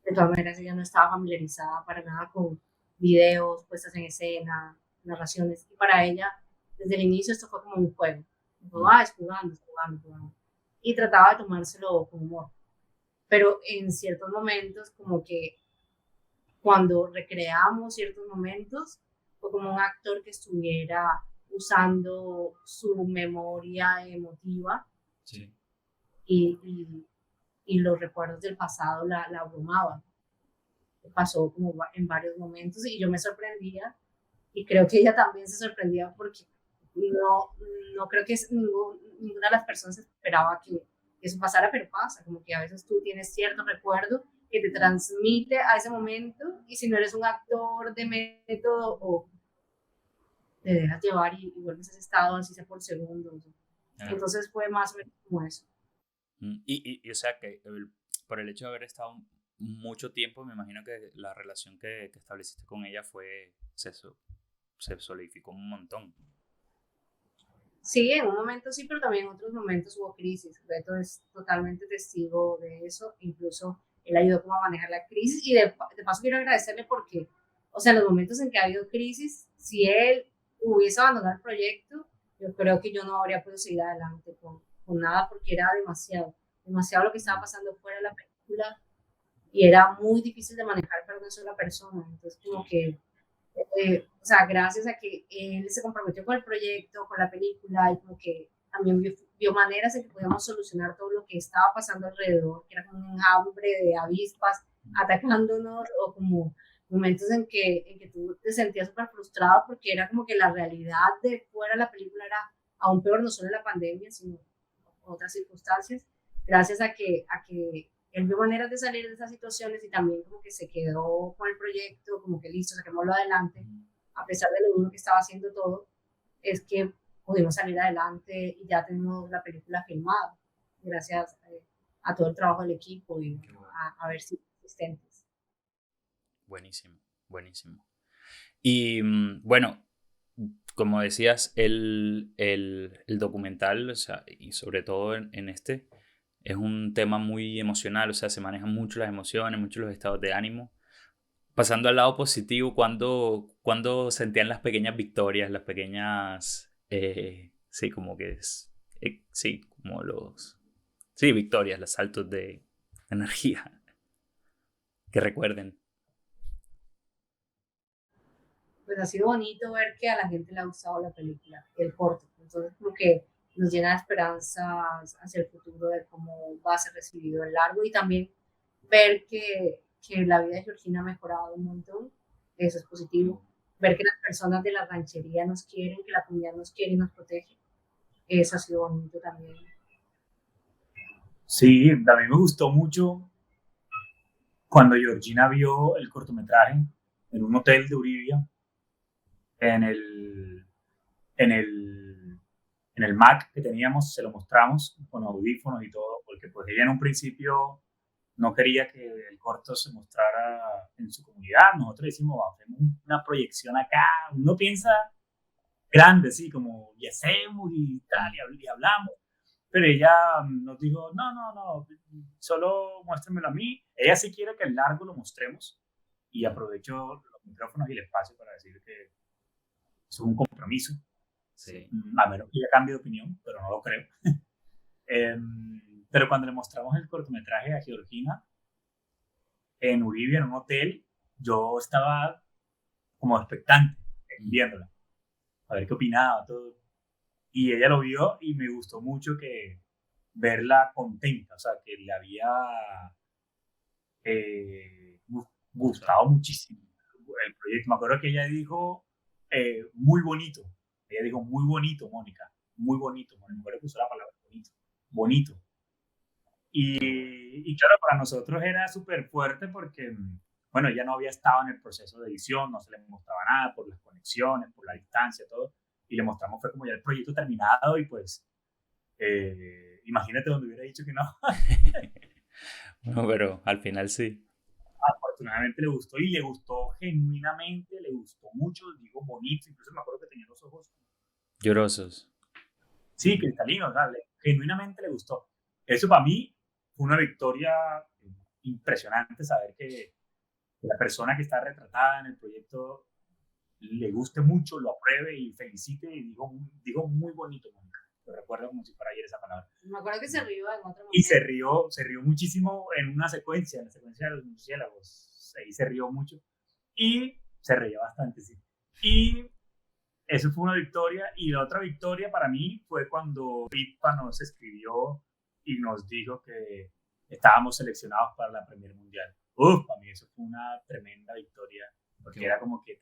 De todas maneras, ella no estaba familiarizada para nada con videos, puestas en escena, narraciones, y para ella, desde el inicio, esto fue como un juego. Dijo, es jugando. Y trataba de tomárselo con humor. Pero en ciertos momentos, como que cuando recreamos ciertos momentos, fue como un actor que estuviera usando su memoria emotiva, sí, y los recuerdos del pasado la abrumaban. Pasó como en varios momentos y yo me sorprendía y creo que ella también se sorprendía porque no creo que ninguna de las personas esperaba que eso pasara, pero pasa, como que a veces tú tienes cierto recuerdo que te transmite a ese momento, y si no eres un actor de método o te dejas llevar y vuelves a ese estado, así sea por segundos. Entonces fue más o menos como eso. Y o sea, que por el hecho de haber estado mucho tiempo, me imagino que la relación que estableciste con ella se solidificó un montón. Sí, en un momento sí, pero también en otros momentos hubo crisis. Beto es totalmente testigo de eso. Incluso él ayudó como a manejar la crisis. Y de paso quiero agradecerle porque, o sea, en los momentos en que ha habido crisis, si él hubiese abandonado el proyecto, yo creo que yo no habría podido seguir adelante con nada porque era demasiado lo que estaba pasando fuera de la película y era muy difícil de manejar para una sola persona. Entonces, como que o sea, gracias a que él se comprometió con el proyecto, con la película, y como que también vio maneras en que podíamos solucionar todo lo que estaba pasando alrededor, que era como un enjambre de avispas atacándonos, o como momentos en que tú te sentías súper frustrado porque era como que la realidad de fuera de la película era aún peor, no solo la pandemia, sino otras circunstancias, gracias a que él vio maneras de salir de esas situaciones y también como que se quedó con el proyecto, como que listo, saquémoslo adelante, a pesar de lo duro que estaba haciendo todo, es que pudimos salir adelante y ya tenemos la película filmada, gracias a todo el trabajo del equipo y a ver si asistentes. Buenísimo, buenísimo. Y bueno, como decías, el documental, o sea, y sobre todo en este, es un tema muy emocional, o sea, se manejan mucho las emociones, mucho los estados de ánimo. Pasando al lado positivo, cuando sentían las pequeñas victorias, las pequeñas, sí, como que es, sí, como sí, victorias, los saltos de energía que recuerden. Pues ha sido bonito ver que a la gente le ha gustado la película, el corto. Entonces, como que nos llena de esperanzas hacia el futuro de cómo va a ser recibido el largo y también ver que la vida de Georgina ha mejorado un montón. Eso es positivo. Ver que las personas de la ranchería nos quieren, que la comunidad nos quiere y nos protege. Eso ha sido bonito también. Sí, a mí me gustó mucho cuando Georgina vio el cortometraje en un hotel de Uribia, en el, en el, en el Mac que teníamos, se lo mostramos con audífonos y todo, porque pues ella en un principio no quería que el corto se mostrara en su comunidad. Nosotros decimos, hacemos una proyección acá, uno piensa grande, sí, como y hacemos y tal, y hablamos. Pero ella nos dijo, no, solo muéstrenmelo a mí. Ella sí quiere que el largo lo mostremos y aprovecho los micrófonos y el espacio para decir que es un compromiso. Sí. A menos que ella cambie de opinión, pero no lo creo. Pero cuando le mostramos el cortometraje a Georgina en Uribia, en un hotel, yo estaba como expectante viéndola, a ver qué opinaba, todo. Y ella lo vio y me gustó mucho que verla contenta, o sea, que le había eh, gustado muchísimo el proyecto. Me acuerdo que ella dijo muy bonito. Ella dijo muy bonito, Mónica. Muy bonito. Me acuerdo que usó la palabra bonito. Bonito. Y claro, para nosotros era súper fuerte porque, bueno, ella no había estado en el proceso de edición, no se le mostraba nada por las conexiones, por la distancia, todo. Y le mostramos, fue como ya el proyecto terminado y pues, imagínate donde hubiera dicho que no. Bueno, pero al final sí. Afortunadamente le gustó y le gustó genuinamente, le gustó mucho, digo bonito, incluso me acuerdo que tenía los ojos, Llorosos. sí, cristalinos, genuinamente le gustó. Eso para mí fue una victoria impresionante, saber que la persona que está retratada en el proyecto le guste mucho, lo apruebe y felicite y digo muy bonito, Mónica. Lo recuerdo como si fuera ayer esa palabra. Me acuerdo que se rió en otro momento. Y se rió muchísimo en una secuencia, en la secuencia de los murciélagos. Ahí se rió mucho. Y se reía bastante, sí. Y eso fue una victoria. Y la otra victoria para mí fue cuando Ripa nos escribió y nos dijo que estábamos seleccionados para la Premier Mundial. Para mí eso fue una tremenda victoria, porque era como que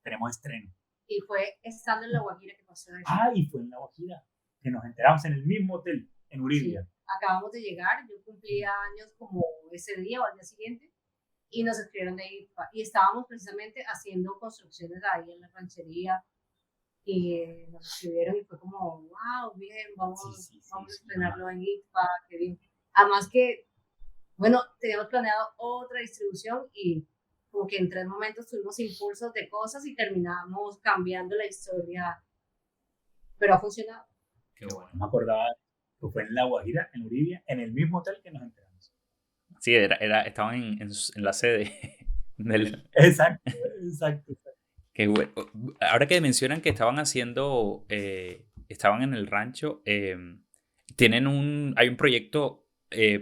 tenemos estreno. Y fue estando en La Guajira que pasó eso. Y fue en La Guajira, que nos enteramos en el mismo hotel, en Uribia. Sí, acabamos de llegar, yo cumplía años como ese día o al día siguiente, y nos escribieron de ITPA. Y estábamos precisamente haciendo construcciones ahí en la ranchería, y nos escribieron y fue como, wow, bien, vamos a estrenarlo en ITPA, qué bien. Además que, bueno, teníamos planeado otra distribución y como que en 3 momentos tuvimos impulsos de cosas y terminamos cambiando la historia, pero ha funcionado. Qué bueno. No me acordaba que fue en La Guajira, en Uribia, en el mismo hotel que nos enteramos. Sí, estaban en la sede del... Exacto, exacto. Qué bueno. Ahora que mencionan que estaban haciendo, estaban en el rancho, hay un proyecto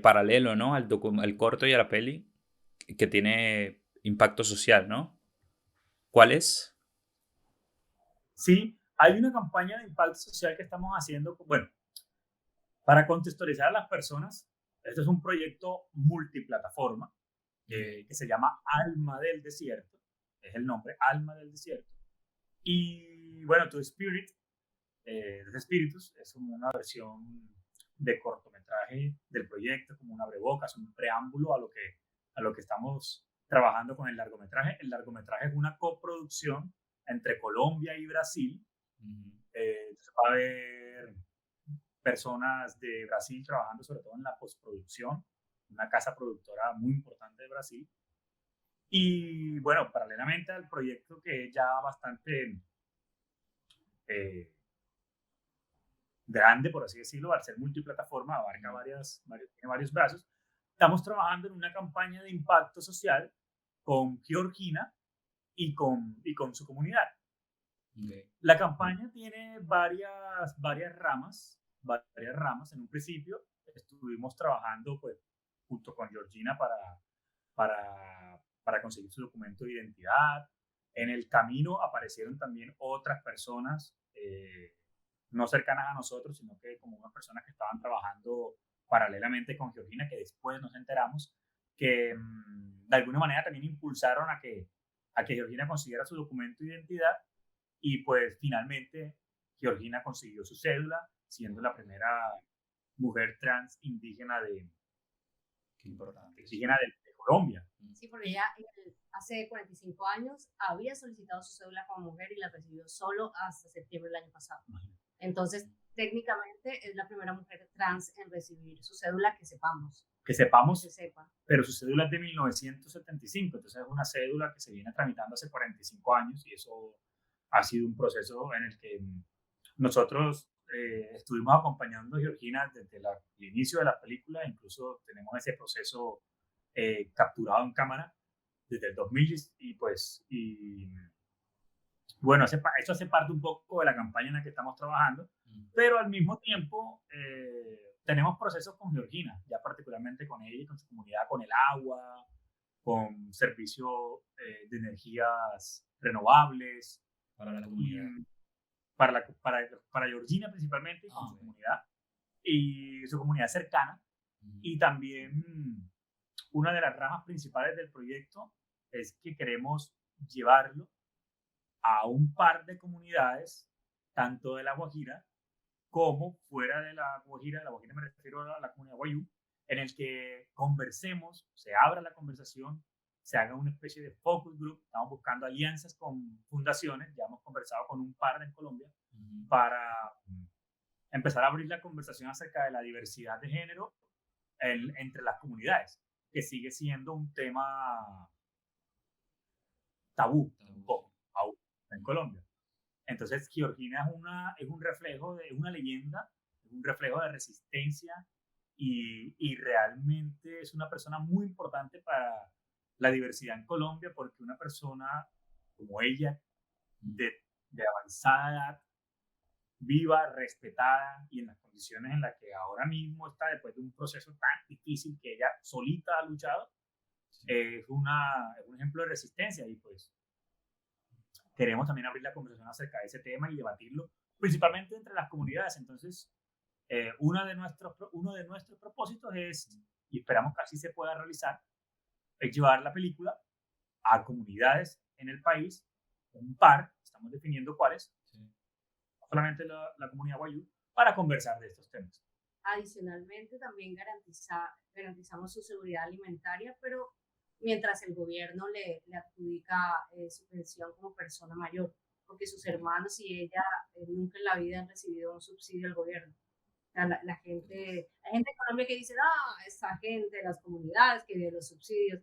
paralelo, ¿no? Al corto y a la peli, que tiene impacto social, ¿no? ¿Cuál es? Sí, hay una campaña de impacto social que estamos haciendo. Bueno, para contextualizar a las personas, este es un proyecto multiplataforma que se llama Alma del Desierto. Es el nombre, Alma del Desierto. Y bueno, Tu Spirit, de Espíritus, es como una versión de cortometraje del proyecto, como un abrebocas, un preámbulo a lo que estamos trabajando con el largometraje. El largometraje es una coproducción entre Colombia y Brasil. Va a haber personas de Brasil trabajando sobre todo en la postproducción, una casa productora muy importante de Brasil. Y bueno, paralelamente al proyecto que es ya bastante grande, por así decirlo, al ser multiplataforma, abarca tiene varios brazos, estamos trabajando en una campaña de impacto social con Georgina y con su comunidad. Okay. La campaña tiene varias ramas. En un principio estuvimos trabajando pues, junto con Georgina para conseguir su documento de identidad. En el camino aparecieron también otras personas no cercanas a nosotros, sino que como unas personas que estaban trabajando paralelamente con Georgina, que después nos enteramos que de alguna manera también impulsaron a que Georgina consiguiera su documento de identidad. Y pues finalmente Georgina consiguió su cédula, siendo la primera mujer trans indígena de Colombia. Sí, porque ella hace 45 años había solicitado su cédula como mujer y la recibió solo hasta septiembre del año pasado. Entonces, técnicamente es la primera mujer trans en recibir su cédula que sepamos. Que se sepa. Pero su cédula es de 1975, entonces es una cédula que se viene tramitando hace 45 años y eso ha sido un proceso en el que nosotros estuvimos acompañando a Georgina desde el inicio de la película, incluso tenemos ese proceso capturado en cámara desde el 2000 y bueno, eso hace parte un poco de la campaña en la que estamos trabajando, pero al mismo tiempo tenemos procesos con Georgina, ya particularmente con ella y con su comunidad, con el agua, con servicio de energías renovables, para la comunidad. Para Georgina principalmente, con su comunidad y su comunidad cercana. Y también una de las ramas principales del proyecto es que queremos llevarlo a un par de comunidades, tanto de La Guajira como fuera de La Guajira. De La Guajira me refiero a la comunidad Guayú, en el que conversemos, se abra la conversación, se haga una especie de focus group. Estamos buscando alianzas con fundaciones, ya hemos conversado con un par en Colombia, para empezar a abrir la conversación acerca de la diversidad de género entre las comunidades, que sigue siendo un tema tabú, un poco, aún en Colombia. Entonces, Georgina es un reflejo de una leyenda, es un reflejo de resistencia y realmente es una persona muy importante para la diversidad en Colombia, porque una persona como ella, de avanzada edad, viva, respetada y en las condiciones en las que ahora mismo está, después de un proceso tan difícil que ella solita ha luchado, es un ejemplo de resistencia. Y pues queremos también abrir la conversación acerca de ese tema y debatirlo, principalmente entre las comunidades. Entonces, uno de nuestros propósitos es, y esperamos que así se pueda realizar, es llevar la película a comunidades en el país, un par, estamos definiendo cuáles, no solamente la comunidad Guayú, para conversar de estos temas. Adicionalmente, también garantizamos su seguridad alimentaria, pero mientras el gobierno le adjudica su pensión como persona mayor, porque sus hermanos y ella nunca en la vida han recibido un subsidio del gobierno. O sea, hay gente en Colombia que dice, ah, esa gente de las comunidades que vive los subsidios.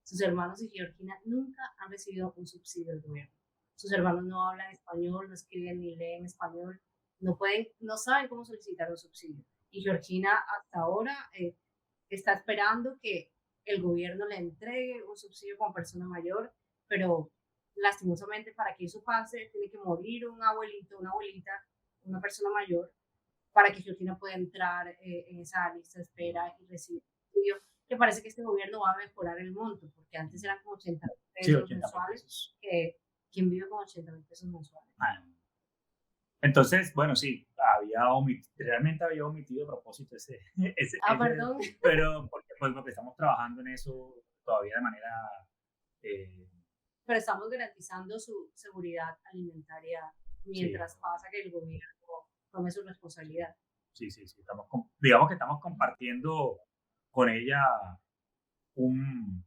Sus hermanos y Georgina nunca han recibido un subsidio del gobierno. Sus hermanos no hablan español, no escriben ni leen español, no saben cómo solicitar un subsidio. Y Georgina hasta ahora está esperando que el gobierno le entregue un subsidio como persona mayor, pero lastimosamente para que eso pase tiene que morir un abuelito, una abuelita, una persona mayor, para que Georgina pueda entrar en esa lista de espera y recibir un subsidio, que parece que este gobierno va a mejorar el monto, porque antes eran como 80 pesos 80 mensuales, pesos. que quien vive con 80.000 pesos mensuales. Entonces, bueno, sí, realmente había omitido a propósito ese, Perdón. pero porque estamos trabajando en eso todavía de manera... pero estamos garantizando su seguridad alimentaria mientras pasa que el gobierno tome su responsabilidad. Sí. Digamos que estamos compartiendo con ella un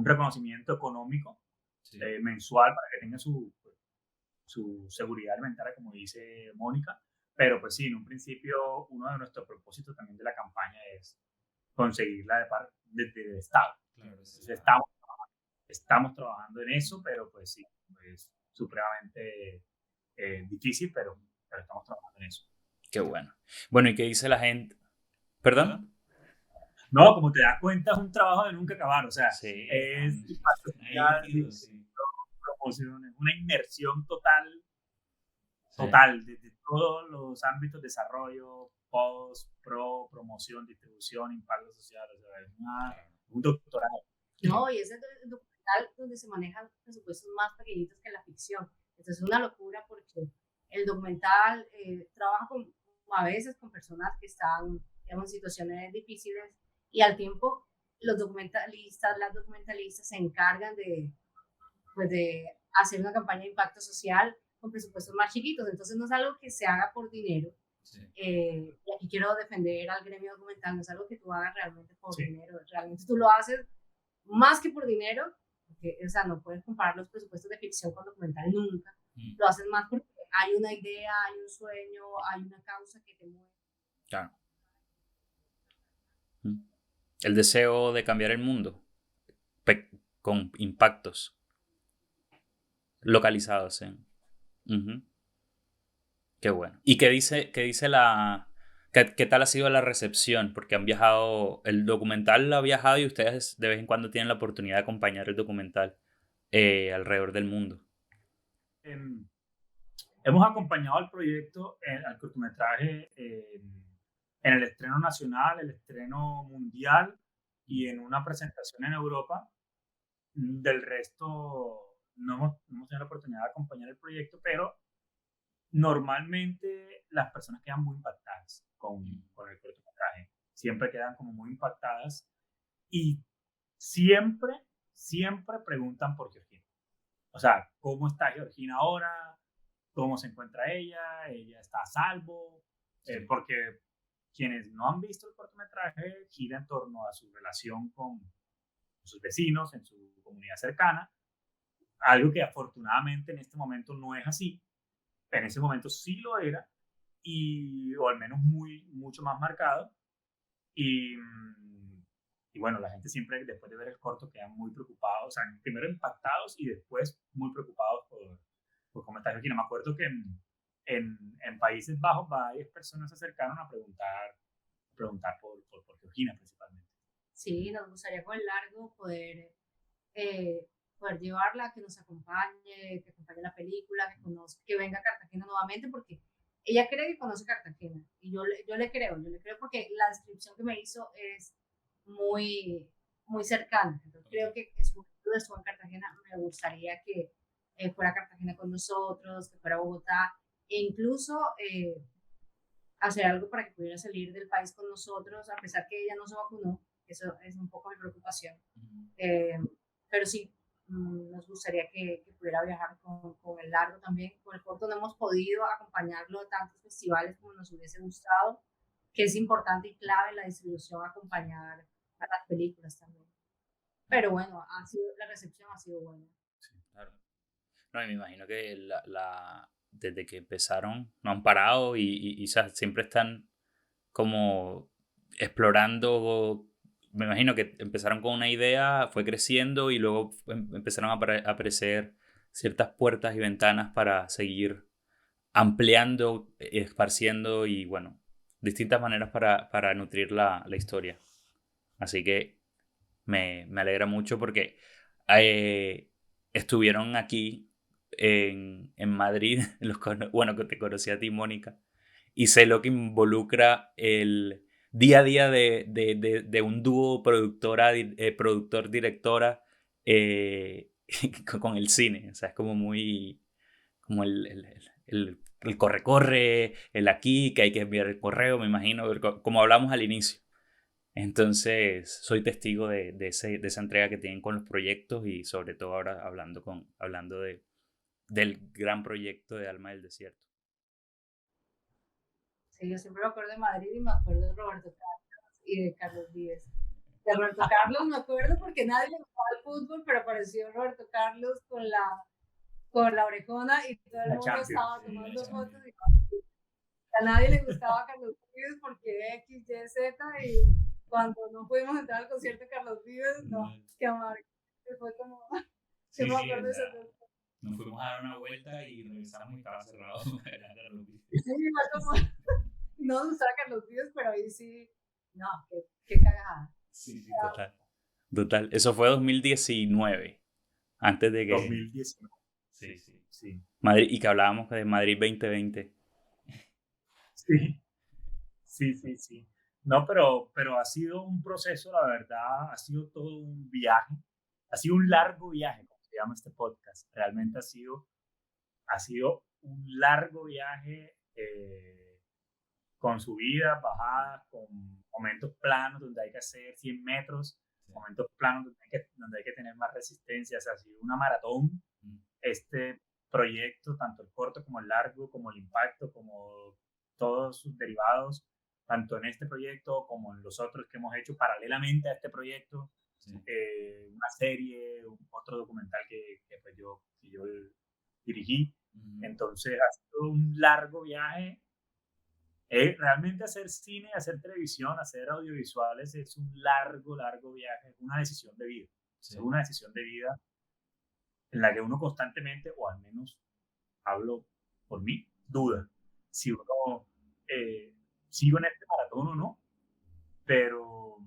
reconocimiento económico mensual para que tenga su seguridad alimentaria, como dice Mónica. Pero pues sí, en un principio uno de nuestros propósitos también de la campaña es conseguirla desde el Estado. Claro, entonces estamos trabajando en eso, pero pues sí, es supremamente difícil, pero estamos trabajando en eso. Qué bueno. Bueno, ¿y qué dice la gente? ¿Perdón? No, como te das cuenta, es un trabajo de nunca acabar, o sea, sí, es promociones, una inmersión total de todos los ámbitos: desarrollo, post, promoción, distribución, impacto social, o sea, es un doctorado. No, y ese documental donde se manejan presupuestos más pequeñitos que la ficción. Entonces es una locura porque el documental trabaja a veces con personas que están, digamos, en situaciones difíciles, y al tiempo las documentalistas se encargan de hacer una campaña de impacto social con presupuestos más chiquitos. Entonces no es algo que se haga por dinero. Sí. Y aquí quiero defender al gremio documental, no es algo que tú hagas realmente por dinero, realmente tú lo haces más que por dinero, porque, o sea, no puedes comparar los presupuestos de ficción con documental nunca. Lo haces más porque hay una idea, hay un sueño, hay una causa que te mueve. Claro. El deseo de cambiar el mundo con impactos localizados en... Qué bueno. ¿Y qué dice qué tal ha sido la recepción? Porque han viajado, el documental ha viajado y ustedes de vez en cuando tienen la oportunidad de acompañar el documental alrededor del mundo. Hemos acompañado al proyecto, al cortometraje, en el estreno nacional, el estreno mundial y en una presentación en Europa. Del resto, no hemos tenido la oportunidad de acompañar el proyecto, pero normalmente las personas quedan muy impactadas con el cortometraje. Siempre quedan como muy impactadas y siempre preguntan por Georgina. O sea, ¿cómo está Georgina ahora? ¿Cómo se encuentra ella? ¿Ella está a salvo? Porque quienes no han visto el cortometraje gira en torno a su relación con sus vecinos, en su comunidad cercana, algo que afortunadamente en este momento no es así. En ese momento sí lo era, o al menos mucho más marcado. Y bueno, la gente siempre, después de ver el corto, quedan muy preocupados, o sea, primero impactados y después muy preocupados por cómo está Georgina. Me acuerdo que en Países Bajos varias personas se acercaron a preguntar por Georgina principalmente. Sí, nos gustaría con el largo poder llevarla, que nos acompañe, que acompañe la película, que venga a Cartagena nuevamente, porque ella cree que conoce Cartagena, y yo le creo porque la descripción que me hizo es muy, muy cercana. Entonces, creo que estuvo en Cartagena. Me gustaría que fuera a Cartagena con nosotros, que fuera a Bogotá, e incluso hacer algo para que pudiera salir del país con nosotros, a pesar que ella no se vacunó. Eso es un poco mi preocupación. Pero sí, nos gustaría que pudiera viajar con el largo también. Con el corto no hemos podido acompañarlo a tantos festivales como nos hubiese gustado, que es importante y clave la distribución acompañar a las películas también. Pero bueno, la recepción ha sido buena. Sí, claro. No, y me imagino que desde que empezaron no han parado y, o sea, siempre están como explorando. Me imagino que empezaron con una idea, fue creciendo y luego empezaron a aparecer ciertas puertas y ventanas para seguir ampliando, esparciendo y bueno, distintas maneras para nutrir la historia. Así que me alegra mucho porque eh, estuvieron aquí en Madrid, bueno, que te conocí a ti, Mónica, y sé lo que involucra el día a día de un dúo productor-directora con el cine. O sea, es como muy, como el corre-corre, el aquí, que hay que enviar el correo, me imagino, como hablamos al inicio. Entonces, soy testigo de esa entrega que tienen con los proyectos y sobre todo ahora hablando del gran proyecto de Alma del Desierto. Sí, yo siempre me acuerdo de Madrid y me acuerdo de Roberto Carlos y de Carlos Vives. De Roberto Carlos me acuerdo porque nadie le gustaba el fútbol, pero apareció Roberto Carlos con la orejona y todo el mundo estaba tomando fotos y a nadie le gustaba Carlos Vives porque X, Y, Z y cuando no pudimos entrar al concierto de Carlos Vives, no, qué amargo. Fue como, Sí, me acuerdo de esas dos. nos fuimos a dar una vuelta y regresamos y estaba cerrado. Sí, fue como, no nos gustaba Carlos Vives, pero ahí sí, no, qué cagada. Sí, total. Total. Eso fue 2019, antes de que... 2019. Sí. Madrid, y que hablábamos de Madrid 2020. Sí. No, pero ha sido un proceso, la verdad, ha sido todo un viaje, ha sido un largo viaje, como se llama este podcast. Realmente ha sido un largo viaje con subidas, bajadas, con momentos planos donde hay que hacer 100 metros, momentos planos donde hay que tener más resistencia. O sea, ha sido una maratón. Este proyecto, tanto el corto como el largo, como el impacto, como todos sus derivados, tanto en este proyecto como en los otros que hemos hecho paralelamente a este proyecto, una serie, otro documental que yo dirigí. Entonces ha sido un largo viaje. Realmente hacer cine, hacer televisión, hacer audiovisuales es un largo viaje, es una decisión de vida. Es una decisión de vida en la que uno constantemente, o al menos hablo por mí, duda si uno sigo en este maratón o no, pero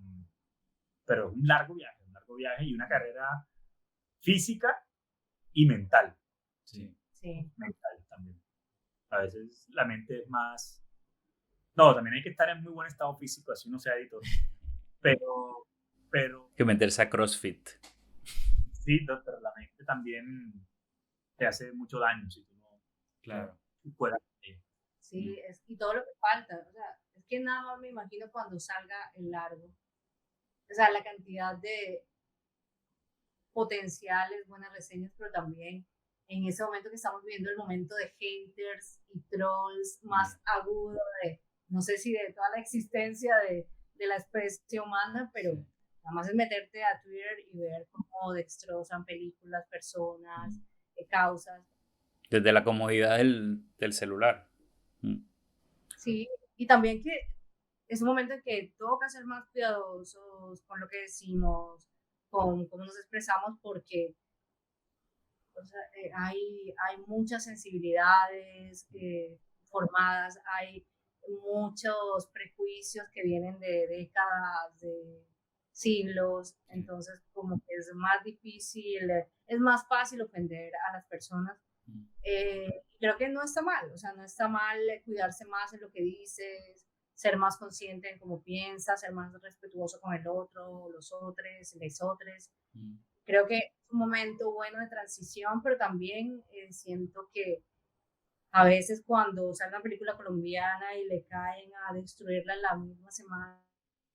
es un largo viaje y una carrera física y mental. Sí. Mental también. A veces la mente es más... No, también hay que estar en muy buen estado físico, así uno sea editor. Pero... que meterse a CrossFit. Sí, doctor, la mente también te hace mucho daño si tú no... Claro. Puedas. Sí, y todo lo que falta, o sea, es que nada más me imagino cuando salga el largo, o sea, la cantidad de potenciales, buenas reseñas, pero también en ese momento que estamos viviendo el momento de haters y trolls más agudo de, no sé si de toda la existencia de la especie humana, pero nada más es meterte a Twitter y ver cómo destrozan películas, personas, causas. Desde la comodidad del celular. Sí, y también que es un momento en que toca ser más cuidadosos con lo que decimos, con cómo nos expresamos, porque o sea, hay muchas sensibilidades formadas, hay muchos prejuicios que vienen de décadas, de siglos, entonces como que es más difícil, es más fácil ofender a las personas. Creo que no está mal, o sea, no está mal cuidarse más en lo que dices, ser más consciente en cómo piensas, ser más respetuoso con el otro, los otros, les otros. Creo que es un momento bueno de transición, pero también siento que a veces cuando sale una película colombiana y le caen a destruirla en la misma semana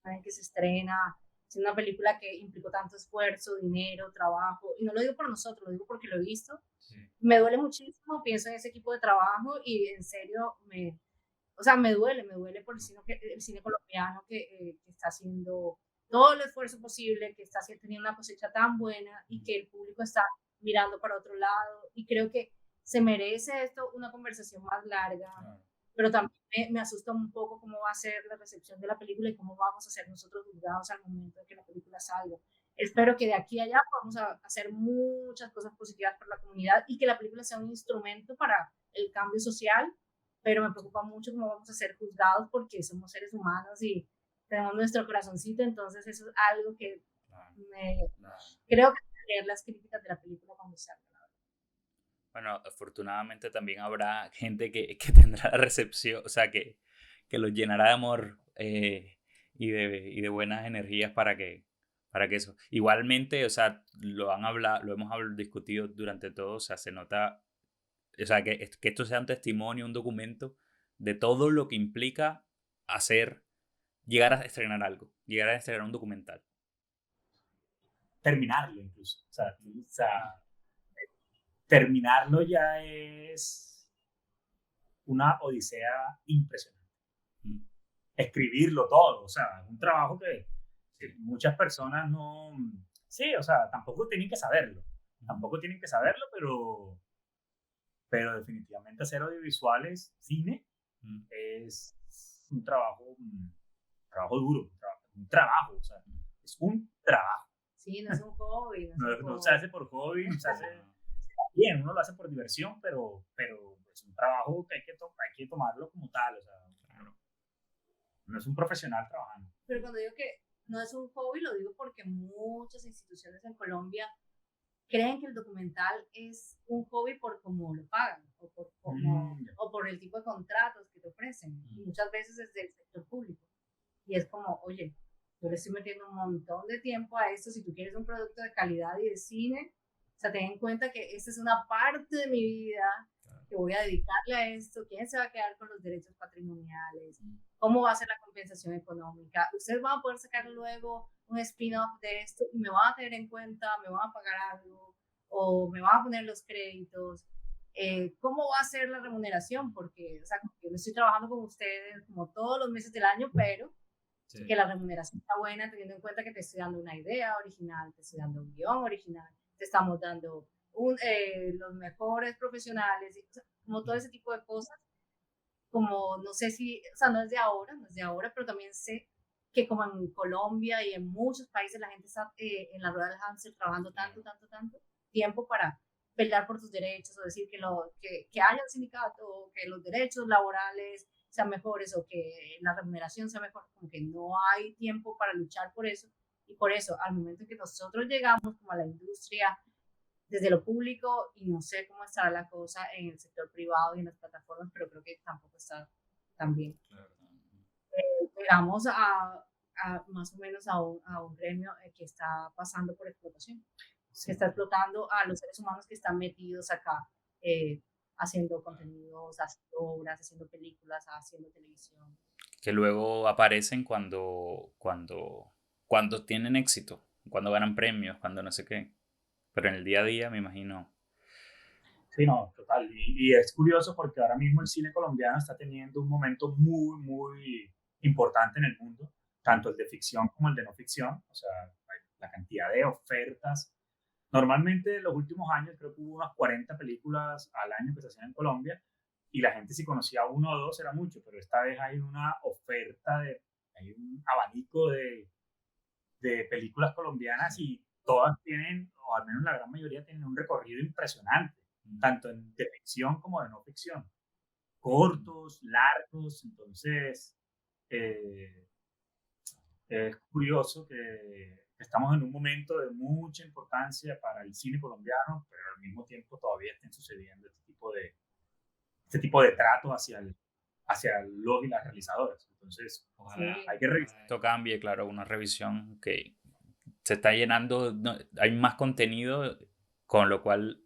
en que se estrena, siendo una película que implicó tanto esfuerzo, dinero, trabajo, y no lo digo por nosotros, lo digo porque lo he visto. Sí. Me duele muchísimo, pienso en ese equipo de trabajo y en serio o sea, me duele por el cine colombiano que está haciendo todo el esfuerzo posible, que está teniendo una cosecha tan buena y que el público está mirando para otro lado. Y creo que se merece esto una conversación más larga, pero también me asusta un poco cómo va a ser la recepción de la película y cómo vamos a ser nosotros juzgados al momento de que la película salga. Espero que de aquí a allá podamos hacer muchas cosas positivas por la comunidad y que la película sea un instrumento para el cambio social, pero me preocupa mucho cómo vamos a ser juzgados porque somos seres humanos y tenemos nuestro corazoncito, entonces eso es algo que creo que leer las críticas de la película cuando salga. Bueno, afortunadamente también habrá gente que tendrá la recepción, o sea, que los llenará de amor y de buenas energías para que eso. Igualmente, o sea, lo hemos discutido durante todo, o sea, se nota, o sea, que esto sea un testimonio, un documento de todo lo que implica llegar a estrenar algo, llegar a estrenar un documental. Terminarlo incluso, o sea terminarlo ya es una odisea impresionante. Escribirlo todo, o sea, un trabajo que muchas personas no... Sí, o sea, tampoco tienen que saberlo, pero definitivamente hacer audiovisuales, cine, es un trabajo duro, un trabajo, o sea, es un trabajo. Sí, no es un hobby. No se hace por hobby, no se hace... Bien, uno lo hace por diversión, pero es un trabajo que hay que tomarlo como tal, o sea, no es un profesional trabajando. Pero cuando digo que no es un hobby, lo digo porque muchas instituciones en Colombia creen que el documental es un hobby por cómo lo pagan o por el tipo de contratos que te ofrecen, y muchas veces es del sector público. Y es como, oye, yo le estoy metiendo un montón de tiempo a esto, si tú quieres un producto de calidad y de cine, o sea, ten en cuenta que esta es una parte de mi vida que voy a dedicarle a esto. ¿Quién se va a quedar con los derechos patrimoniales? ¿Cómo va a ser la compensación económica? Ustedes van a poder sacar luego un spin-off de esto y me van a tener en cuenta, me van a pagar algo o me van a poner los créditos. ¿Cómo va a ser la remuneración? Porque, o sea, yo estoy trabajando con ustedes como todos los meses del año, pero sí, que la remuneración está buena, teniendo en cuenta que te estoy dando una idea original, te estoy dando un guión original, te estamos dando los mejores profesionales, o sea, como todo ese tipo de cosas, como no sé si, o sea, no es de ahora, pero también sé que como en Colombia y en muchos países la gente está en la rueda del hámster trabajando tanto tiempo para pelear por tus derechos o decir que haya un sindicato o que los derechos laborales sean mejores o que la remuneración sea mejor, como que no hay tiempo para luchar por eso. Y por eso, al momento en que nosotros llegamos como a la industria desde lo público, y no sé cómo estará la cosa en el sector privado y en las plataformas, pero creo que tampoco está tan bien. Llegamos a más o menos a un gremio que está pasando por explotación, sí, que está explotando a los seres humanos que están metidos acá, haciendo contenidos, haciendo obras, haciendo películas, haciendo televisión. Que luego aparecen cuando tienen éxito, cuando ganan premios, cuando no sé qué. Pero en el día a día me imagino. Sí, no, total. Y es curioso porque ahora mismo el cine colombiano está teniendo un momento muy, muy importante en el mundo, tanto el de ficción como el de no ficción. O sea, la cantidad de ofertas. Normalmente en los últimos años creo que hubo unas 40 películas al año que se hacían en Colombia y la gente si conocía uno o dos era mucho, pero esta vez hay una oferta, hay un abanico de películas colombianas y todas tienen, o al menos la gran mayoría tienen un recorrido impresionante, tanto de ficción como de no ficción. Cortos, largos, entonces es curioso que estamos en un momento de mucha importancia para el cine colombiano, pero al mismo tiempo todavía estén sucediendo este tipo de trato hacia los y las realizadoras. Entonces, ojalá hay que revisar. Esto cambie, claro, una revisión que se está llenando, no, hay más contenido, con lo cual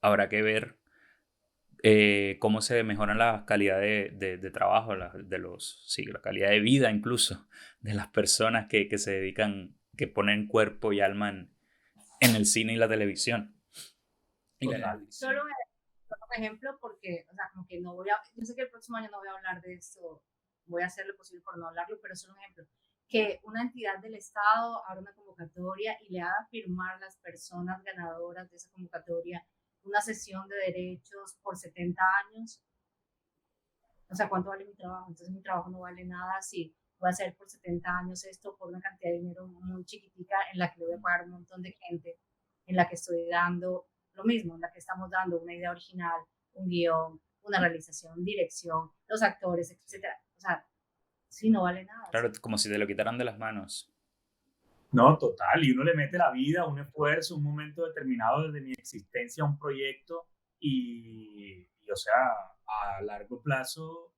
habrá que ver cómo se mejoran la calidad de trabajo, la calidad de vida incluso de las personas que se dedican que ponen cuerpo y alma en el cine y la televisión. Solo un ejemplo porque, o sea, como que no voy a, yo sé que el próximo año no voy a hablar de esto, voy a hacer lo posible por no hablarlo, pero solo un ejemplo, que una entidad del Estado abra una convocatoria y le haga firmar a las personas ganadoras de esa convocatoria una cesión de derechos por 70 años. O sea, ¿cuánto vale mi trabajo? Entonces mi trabajo no vale nada si voy a hacer por 70 años esto por una cantidad de dinero muy chiquitica en la que le voy a pagar un montón de gente, en la que estoy dando lo mismo, en la que estamos dando una idea original, un guión, una realización, dirección, los actores, etcétera. O sea, sí, no vale nada. Claro, ¿sí? como si te lo quitaran de las manos. No, total, y uno le mete la vida, un esfuerzo, un momento determinado desde mi existencia a un proyecto o sea, a largo plazo,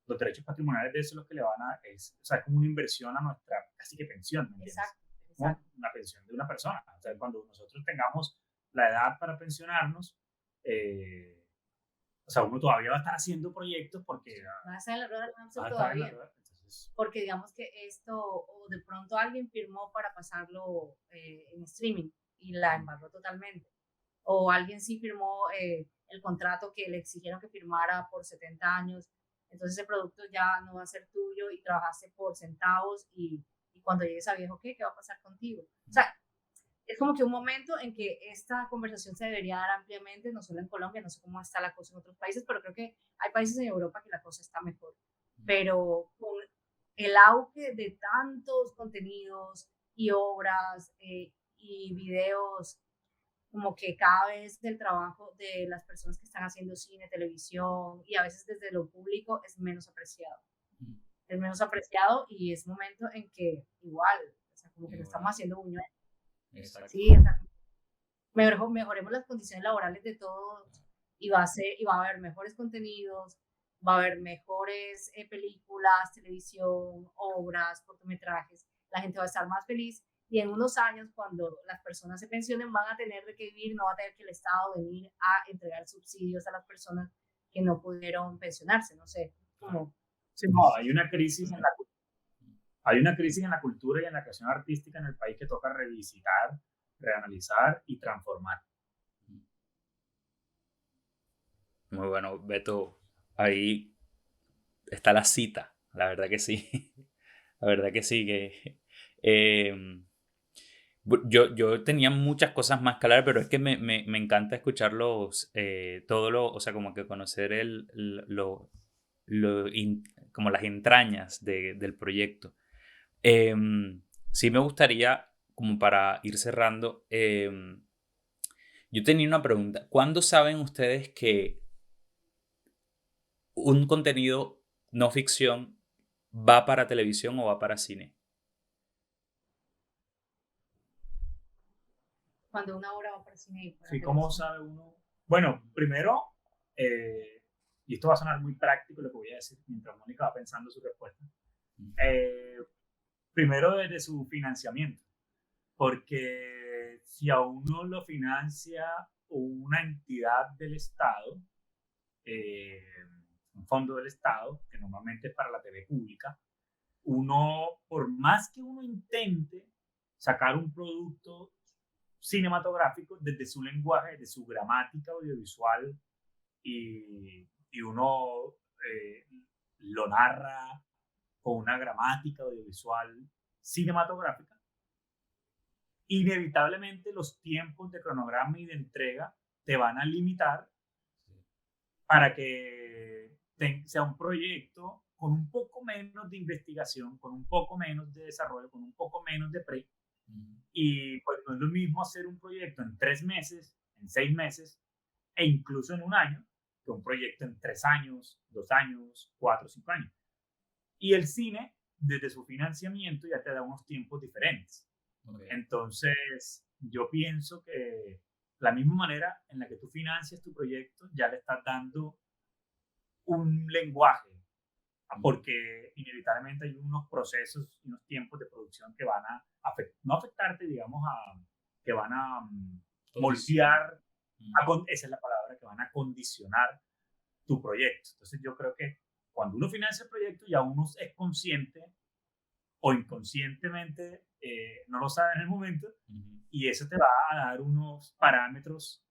los derechos patrimoniales de eso es lo que le van a, o sea, es como una inversión a nuestra casi que pensión, ¿me entiendes? Exacto. Como una pensión de una persona. O sea, cuando nosotros tengamos la edad para pensionarnos, o sea, uno todavía va a estar haciendo proyectos porque Va a estar en la rueda del hámster va a estar en la todavía. rueda. Entonces, Porque digamos que esto, o de pronto alguien firmó para pasarlo en streaming y la embarró totalmente. O alguien sí firmó el contrato que le exigieron que firmara por 70 años, entonces ese producto ya no va a ser tuyo y trabajaste por centavos y cuando llegues a viejo, ¿qué va a pasar contigo? O sea, es como que un momento en que esta conversación se debería dar ampliamente, no solo en Colombia, no sé cómo está la cosa en otros países, pero creo que hay países en Europa que la cosa está mejor. Pero con el auge de tantos contenidos y obras y videos, como que cada vez del trabajo de las personas que están haciendo cine, televisión y a veces desde lo público es menos apreciado. Es menos apreciado y es momento en que igual, o sea, como que lo estamos haciendo buñuelos. Sí, o sea, mejoremos las condiciones laborales de todos y va a haber mejores contenidos, va a haber mejores películas, televisión, obras, cortometrajes, la gente va a estar más feliz y en unos años cuando las personas se pensionen van a tener de qué vivir, no va a tener que el Estado venir a entregar subsidios a las personas que no pudieron pensionarse, no sé, como... sí, no, hay una crisis en la cultura y en la creación artística en el país que toca revisitar, reanalizar y transformar. Muy bueno, Beto. Ahí está la cita. La verdad que sí. La verdad que sí. Yo tenía muchas cosas más claras, pero es que me encanta escucharlos, o sea, como que conocer como las entrañas del proyecto. Sí me gustaría, como para ir cerrando, yo tenía una pregunta. ¿Cuándo saben ustedes que un contenido no ficción va para televisión o va para cine? Cuando una obra va para cine y para Sí, ¿cómo televisión. sabe uno? Bueno, primero, y esto va a sonar muy práctico lo que voy a decir mientras Mónica va pensando su respuesta. Primero desde su financiamiento, porque si a uno lo financia una entidad del Estado, un fondo del Estado, que normalmente es para la TV pública, uno, por más que uno intente sacar un producto cinematográfico desde su lenguaje, de su gramática audiovisual y uno lo narra con una gramática audiovisual cinematográfica, inevitablemente los tiempos de cronograma y de entrega te van a limitar para que sea un proyecto con un poco menos de investigación, con un poco menos de desarrollo, con un poco menos de pre. Y pues no es lo mismo hacer un proyecto en 3 meses, en 6 meses e incluso en un año, que un proyecto en 3 años, 2 años, 4, 5 años. Y el cine, desde su financiamiento, ya te da unos tiempos diferentes. Okay. Entonces, yo pienso que la misma manera en la que tú financias tu proyecto, ya le estás dando un lenguaje, porque inevitablemente hay unos procesos y unos tiempos de producción que van a no afectarte, digamos, que van a moldear, esa es la palabra, que van a condicionar tu proyecto. Entonces yo creo que cuando uno financia el proyecto ya uno es consciente o inconscientemente no lo sabes en el momento, y eso te va a dar unos parámetros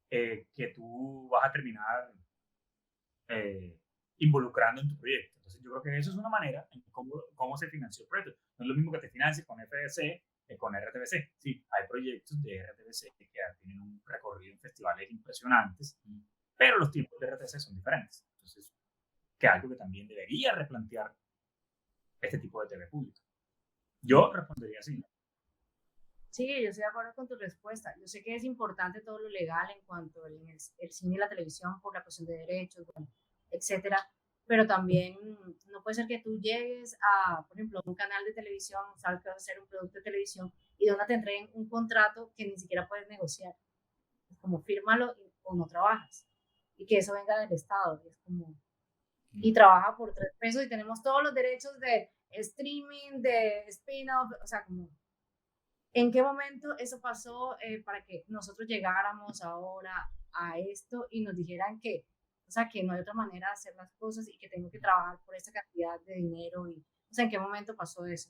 que tú vas a terminar involucrando en tu proyecto. Entonces yo creo que eso es una manera en cómo se financió el proyecto. No es lo mismo que te financies con FDC que con RTBC. Sí, hay proyectos de RTBC que tienen un recorrido en festivales impresionantes, pero los tiempos de RTBC son diferentes. Entonces, que es algo que también debería replantear este tipo de TV pública. Yo respondería así. Sí, yo estoy de acuerdo con tu respuesta. Yo sé que es importante todo lo legal en cuanto al el cine y la televisión por la cuestión de derechos, bueno, etcétera, pero también no puede ser que tú llegues a, por ejemplo, un canal de televisión, sabes que vas a hacer un producto de televisión y de una te entreguen un contrato que ni siquiera puedes negociar. Es como fírmalo o no trabajas. Y que eso venga del Estado. Y es como, y trabaja por 3 pesos y tenemos todos los derechos de streaming, de spin-off, o sea, como ¿en qué momento eso pasó para que nosotros llegáramos ahora a esto y nos dijeran que, o sea, que no hay otra manera de hacer las cosas y que tengo que trabajar por esta cantidad de dinero? Y, o sea, ¿en qué momento pasó eso?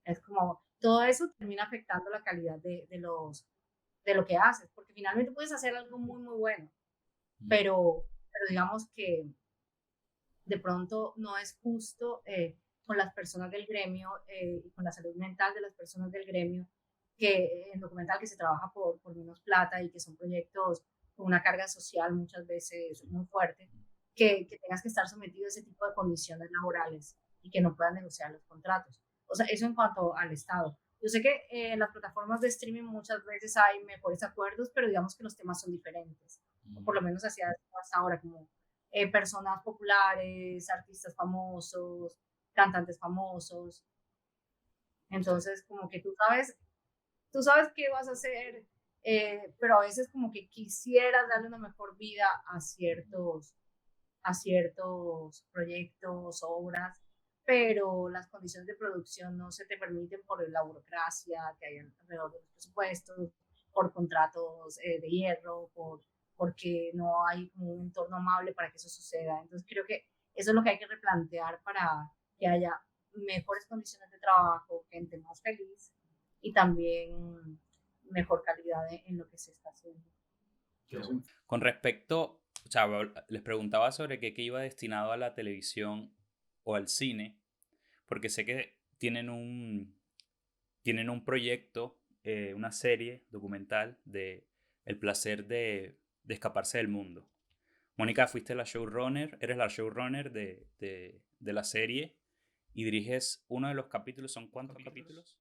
Es como, todo eso termina afectando la calidad de lo que haces, porque finalmente puedes hacer algo muy, muy bueno, pero digamos que de pronto no es justo con las personas del gremio y con la salud mental de las personas del gremio, que en documental que se trabaja por menos plata y que son proyectos con una carga social muchas veces muy fuerte, que tengas que estar sometido a ese tipo de condiciones laborales y que no puedas negociar los contratos. O sea, eso en cuanto al Estado. Yo sé que en las plataformas de streaming muchas veces hay mejores acuerdos, pero digamos que los temas son diferentes. O por lo menos así hasta ahora, como personas populares, artistas famosos, cantantes famosos. Entonces, como que tú sabes qué vas a hacer, pero a veces como que quisieras darle una mejor vida a ciertos proyectos, obras, pero las condiciones de producción no se te permiten por la burocracia que hay alrededor de los presupuestos, por contratos de hierro, porque no hay como un entorno amable para que eso suceda. Entonces creo que eso es lo que hay que replantear para que haya mejores condiciones de trabajo, gente más feliz y también mejor calidad en lo que se está haciendo. Con respecto, o sea, les preguntaba sobre qué iba destinado a la televisión o al cine, porque sé que tienen un proyecto, una serie documental de El placer de escaparse del mundo. Mónica, fuiste la showrunner, eres la showrunner de la serie y diriges uno de los capítulos. ¿Son cuántos capítulos?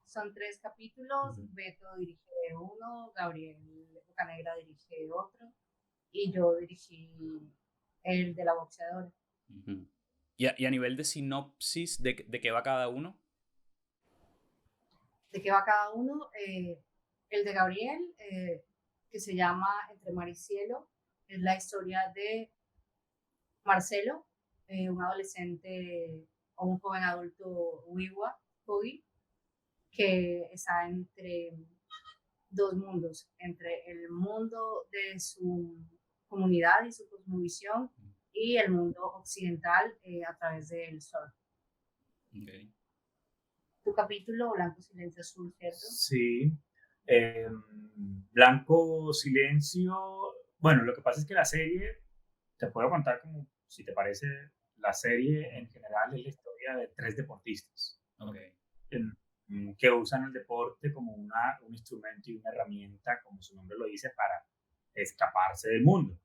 Son 3 capítulos, Beto dirige uno, Gabriel Bocanegra dirige otro y yo dirigí el de la boxeadora. Y a nivel de sinopsis, ¿de qué va cada uno? ¿De qué va cada uno? El de Gabriel, que se llama Entre Mar y Cielo, es la historia de Marcelo, un adolescente o un joven adulto wiwa, Kogi, que está entre 2 mundos, entre el mundo de su comunidad y su cosmovisión y el mundo occidental a través del surf. Okay. Tu capítulo, Blanco, Silencio, Azul, ¿cierto? Sí. Blanco, Silencio. Bueno, lo que pasa es que la serie, te puedo contar como, si te parece, la serie en general es la historia de 3 deportistas. Okay. Que usan el deporte como un instrumento y una herramienta, como su nombre lo dice, para escaparse del mundo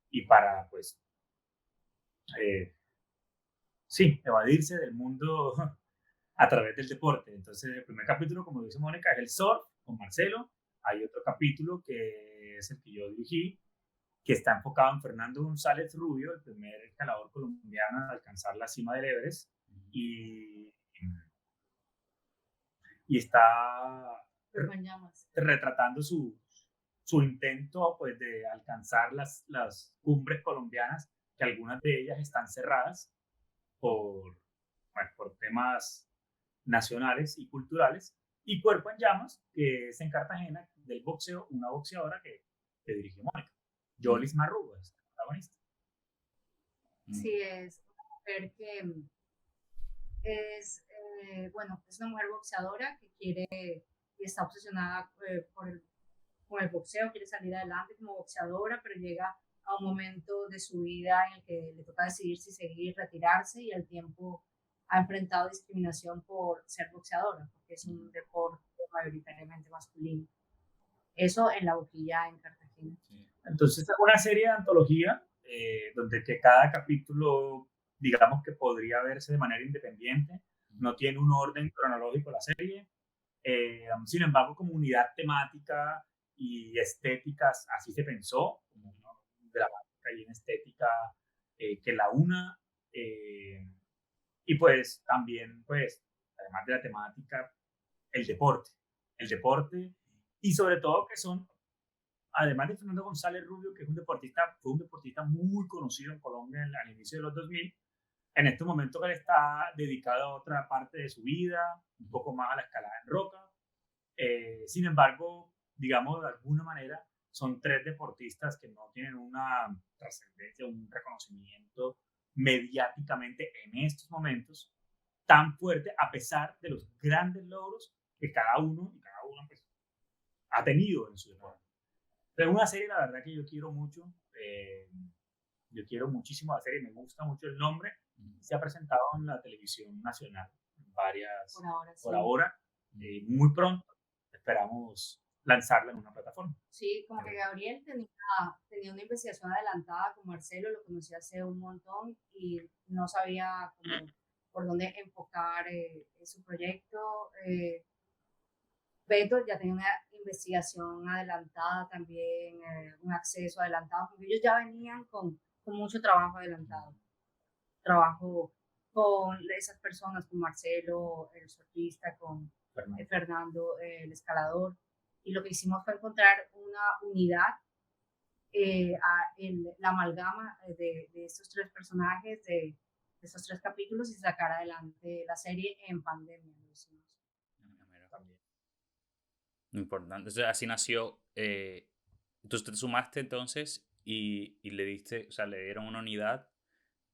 y para, pues, sí, evadirse del mundo a través del deporte. Entonces, el primer capítulo, como dice Mónica, es el surf con Marcelo. Hay otro capítulo que es el que yo dirigí, que está enfocado en Fernando González Rubio, el primer escalador colombiano en alcanzar la cima del Everest. Y está retratando su intento, pues, de alcanzar las cumbres colombianas, que algunas de ellas están cerradas por temas nacionales y culturales, y Cuerpo en Llamas, que es en Cartagena, del boxeo, una boxeadora que dirigió Mónica. Yolis Marrugo es la protagonista. Sí, es una mujer que es, bueno, es una mujer boxeadora que quiere y está obsesionada con el boxeo, quiere salir adelante como boxeadora, pero llega a un momento de su vida en el que le toca decidir si seguir, retirarse y al tiempo ha enfrentado discriminación por ser boxeadora, porque es un deporte mayoritariamente masculino. Eso en La Boquilla, en Cartagena. Entonces es una serie de antología donde que cada capítulo, digamos que podría verse de manera independiente, no tiene un orden cronológico la serie, sin embargo como unidad temática y estéticas, así se pensó, como una dramática y una estética que la una, y pues también, pues, además de la temática, el deporte, el deporte, y sobre todo que son, además de Fernando González Rubio, que es un deportista, fue un deportista muy conocido en Colombia al inicio de los 2000, en este momento que él está dedicado a otra parte de su vida, un poco más a la escalada en roca. Sin embargo, digamos de alguna manera, son tres deportistas que no tienen una trascendencia, un reconocimiento mediáticamente en estos momentos tan fuerte, a pesar de los grandes logros que cada uno pues, ha tenido en su deporte. Pero es una serie, la verdad, que yo quiero mucho. Yo quiero muchísimo la serie, me gusta mucho el nombre. Se ha presentado en la televisión nacional, varias por ahora. Muy pronto esperamos lanzarla en una plataforma. Sí, como que Gabriel tenía una investigación adelantada con Marcelo, lo conocí hace un montón y no sabía cómo, por dónde enfocar su proyecto. Beto ya tenía una investigación adelantada también, un acceso adelantado, porque ellos ya venían con mucho trabajo adelantado. Trabajo con esas personas, con Marcelo, el surfista, con Fernando, el escalador. Y lo que hicimos fue encontrar una unidad, la amalgama de estos tres personajes, de estos tres capítulos y sacar adelante la serie en pandemia. Lo hicimos. También. Importante. Entonces, así nació. Entonces te sumaste entonces y le diste, o sea, le dieron una unidad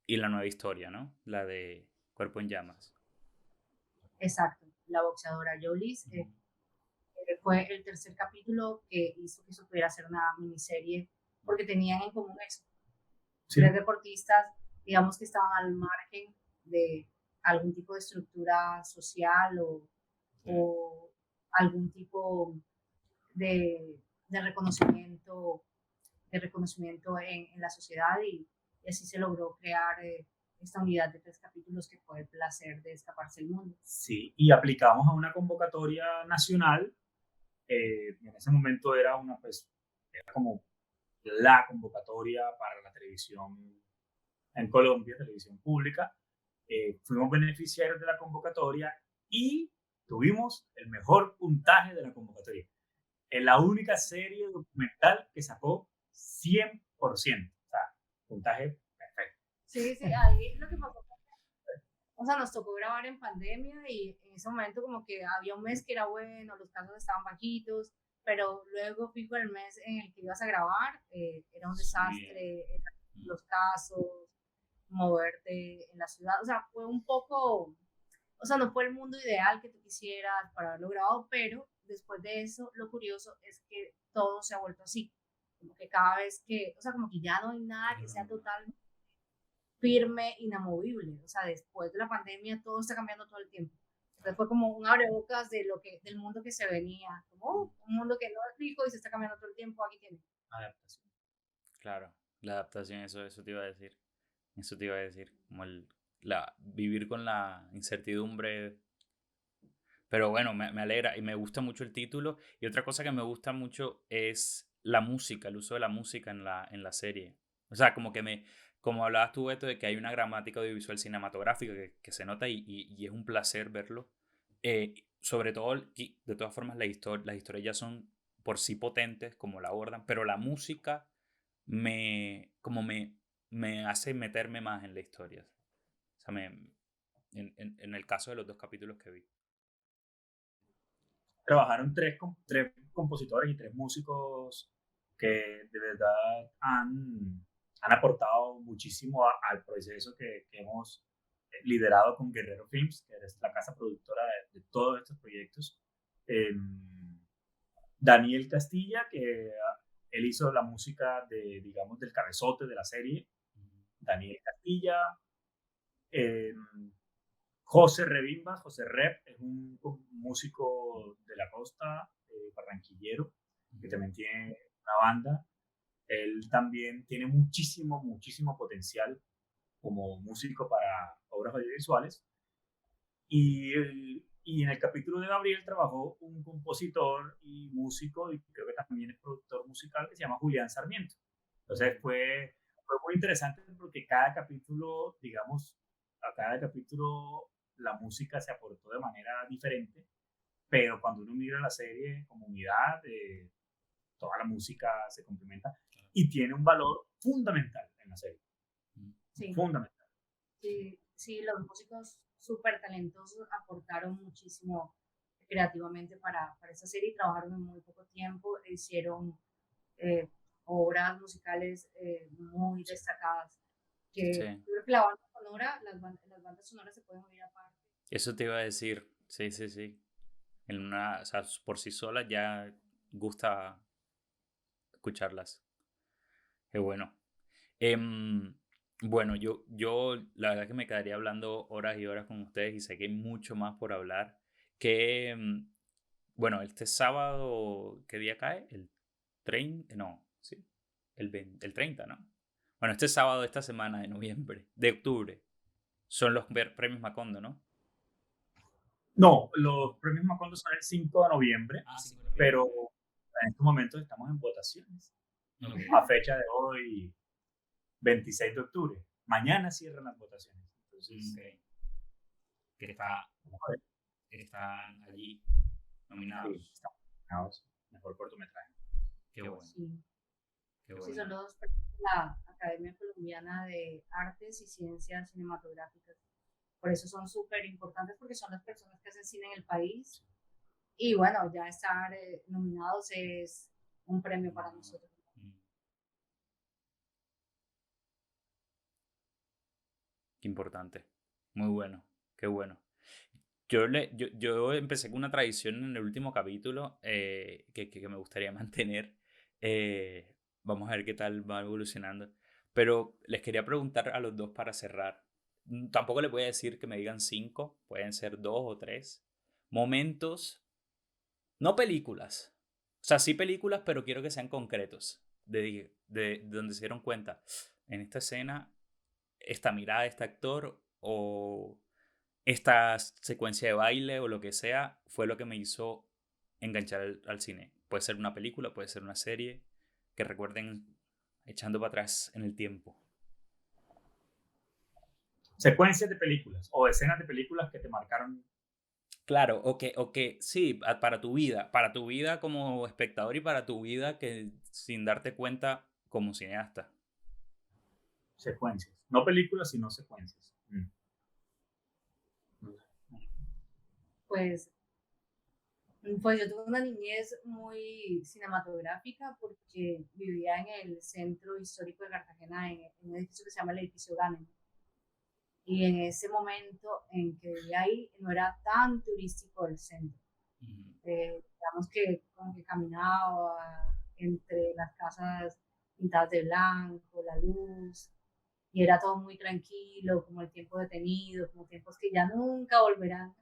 y la nueva historia, ¿no? La de Cuerpo en Llamas. Exacto. La boxeadora Jolis fue el tercer capítulo que hizo que eso pudiera ser una miniserie porque tenían en común eso. Sí. Tres deportistas, digamos que estaban al margen de algún tipo de estructura social o algún tipo de reconocimiento en la sociedad y así se logró crear esta unidad de 3 capítulos que fue el placer de escaparse del mundo. Sí, y aplicamos a una convocatoria nacional. En ese momento era como la convocatoria para la televisión en Colombia, televisión pública. Fuimos beneficiarios de la convocatoria y tuvimos el mejor puntaje de la convocatoria. Es la única serie documental que sacó 100%. O sea, puntaje perfecto. Sí, ahí lo que pasó. O sea, nos tocó grabar en pandemia y en ese momento como que había un mes que era bueno, los casos estaban bajitos, pero luego fijo el mes en el que ibas a grabar, era un desastre, los casos, moverte en la ciudad, o sea, fue un poco, o sea, no fue el mundo ideal que tú quisieras para haberlo grabado, pero después de eso, lo curioso es que todo se ha vuelto así, como que cada vez que, o sea, como que ya no hay nada que sea totalmente firme, inamovible. O sea, después de la pandemia todo está cambiando todo el tiempo. Entonces fue como un abrebocas del mundo que se venía, como un mundo que no es fijo y se está cambiando todo el tiempo, aquí tiene. Adaptación. Claro, la adaptación, eso te iba a decir. Eso te iba a decir, como vivir con la incertidumbre. Pero bueno, me alegra y me gusta mucho el título. Y otra cosa que me gusta mucho es la música, el uso de la música en la serie. O sea, como hablabas tú, Beto, de que hay una gramática audiovisual cinematográfica que se nota y es un placer verlo. Sobre todo, de todas formas, las historias ya son por sí potentes, como la abordan, pero la música como me hace meterme más en la historia. O sea, en el caso de los 2 capítulos que vi. Trabajaron tres compositores y 3 músicos que de verdad han aportado muchísimo al proceso que hemos liderado con Guerrero Films, que es la casa productora de todos estos proyectos. Daniel Castilla, que él hizo la música digamos, del cabezote de la serie. Daniel Castilla. José Revimba, José Rep, es un músico de la costa, barranquillero, que también tiene una banda. Él también tiene muchísimo potencial como músico para obras audiovisuales. Y en el capítulo de Gabriel trabajó un compositor y músico, y creo que también es productor musical, que se llama Julián Sarmiento. Entonces fue muy interesante porque cada capítulo, digamos, a cada capítulo la música se aportó de manera diferente, pero cuando uno mira la serie como unidad, toda la música se complementa y tiene un valor fundamental en la serie. Sí. Fundamental. Sí, los músicos súper talentosos aportaron muchísimo creativamente para esa serie y trabajaron en muy poco tiempo, hicieron obras musicales muy destacadas. Que creo que la banda sonora, las bandas sonoras se pueden oír aparte. Eso te iba a decir, sí. O sea, por sí solas ya gusta escucharlas. Qué bueno. Bueno, yo la verdad que me quedaría hablando horas y horas con ustedes y sé que hay mucho más por hablar. Que, bueno, este sábado, ¿qué día cae? El 30, no, sí, el 30, ¿no? Bueno, este sábado de esta semana de noviembre, de octubre, son los premios Macondo, ¿no? No, los premios Macondo son el 5 de noviembre, 5 de noviembre. pero en estos momentos estamos en votaciones. Okay. A fecha de hoy, 26 de octubre. Mañana cierran las votaciones. Entonces, que están allí nominados. Sí, están nominados. Mejor cortometraje. Qué bueno. Sí. Qué bueno. Sí, son los premios de la Academia Colombiana de Artes y Ciencias Cinematográficas. Por eso son súper importantes, porque son las personas que hacen cine en el país. Y bueno, ya estar nominados es un premio para nosotros. Qué importante. Muy bueno. Qué bueno. Yo empecé con una tradición en el último capítulo que me gustaría mantener. Vamos a ver qué tal va evolucionando. Pero les quería preguntar a los dos para cerrar. Tampoco les voy a decir que me digan 5, pueden ser 2 o 3 momentos, no películas. O sea, sí películas, pero quiero que sean concretos. De donde se dieron cuenta. En esta escena, esta mirada de este actor o esta secuencia de baile o lo que sea fue lo que me hizo enganchar al cine. Puede ser una película, puede ser una serie, que recuerden echando para atrás en el tiempo. Secuencias de películas o escenas de películas que te marcaron. Claro, o que sí, para tu vida como espectador y para tu vida que sin darte cuenta como cineasta. Secuencias, no películas, sino secuencias. Pues yo tuve una niñez muy cinematográfica porque vivía en el centro histórico de Cartagena, en un edificio que se llama el edificio Ganem. Y en ese momento en que vivía ahí no era tan turístico el centro. Digamos que como que caminaba entre las casas pintadas de blanco, la luz, y era todo muy tranquilo, como el tiempo detenido, como tiempos que ya nunca volverán.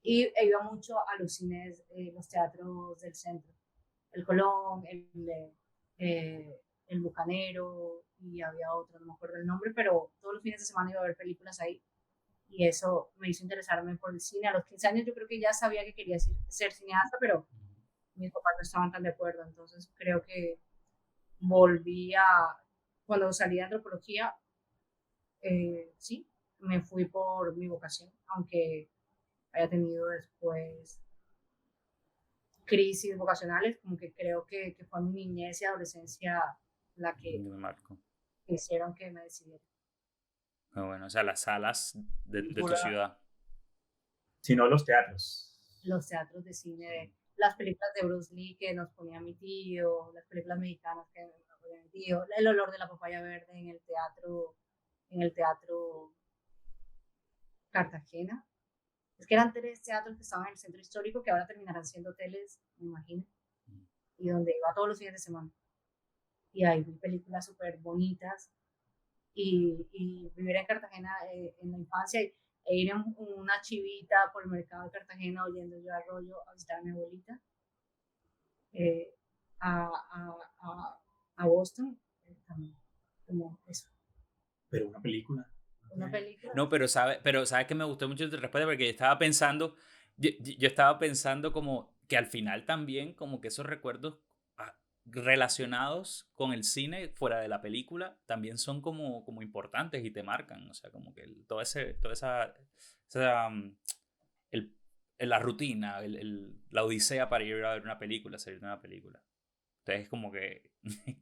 Y iba mucho a los cines, los teatros del centro, el Colón, el Bucanero, y había otro, no me acuerdo el nombre, pero todos los fines de semana iba a ver películas ahí. Y eso me hizo interesarme por el cine. A los 15 años yo creo que ya sabía que quería ser cineasta, pero mis papás no estaban tan de acuerdo. Entonces creo que cuando salí de antropología, sí, me fui por mi vocación, aunque haya tenido después crisis vocacionales, como que creo que fue mi niñez y adolescencia la que hicieron que me decidiera. Muy bueno, o sea, las salas de tu ciudad. Sino los teatros. Los teatros de cine, las películas de Bruce Lee que nos ponía mi tío, las películas mexicanas que nos ponía mi tío, el olor de la papaya verde en el teatro Cartagena. Es que eran 3 teatros que estaban en el centro histórico que ahora terminarán siendo hoteles, me imagino, y donde iba todos los fines de semana. Y ahí vi películas súper bonitas y vivir en Cartagena en la infancia e ir en una chivita por el mercado de Cartagena oyendo yo Arroyo a visitar a mi abuelita, eh, a, a Boston, también, como eso, Pero una película. una película. No, pero sabes que me gustó mucho tu respuesta porque yo estaba pensando como que al final también como que esos recuerdos relacionados con el cine fuera de la película también son como importantes y te marcan, o sea, como que toda esa el- la rutina, la odisea para ir a ver una película, salir de una película. Entonces como que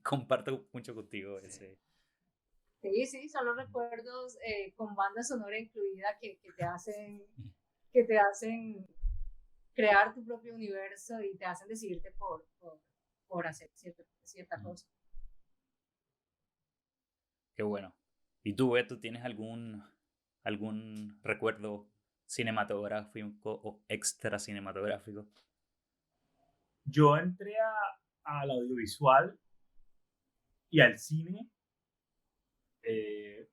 comparto mucho contigo ese. Sí, sí, son los recuerdos con banda sonora incluida que te hacen crear tu propio universo y te hacen decidirte por hacer cierta cosa. Qué bueno. ¿Y tú, Beto, tienes algún recuerdo cinematográfico o extra cinematográfico? Yo entré al audiovisual y al cine eh,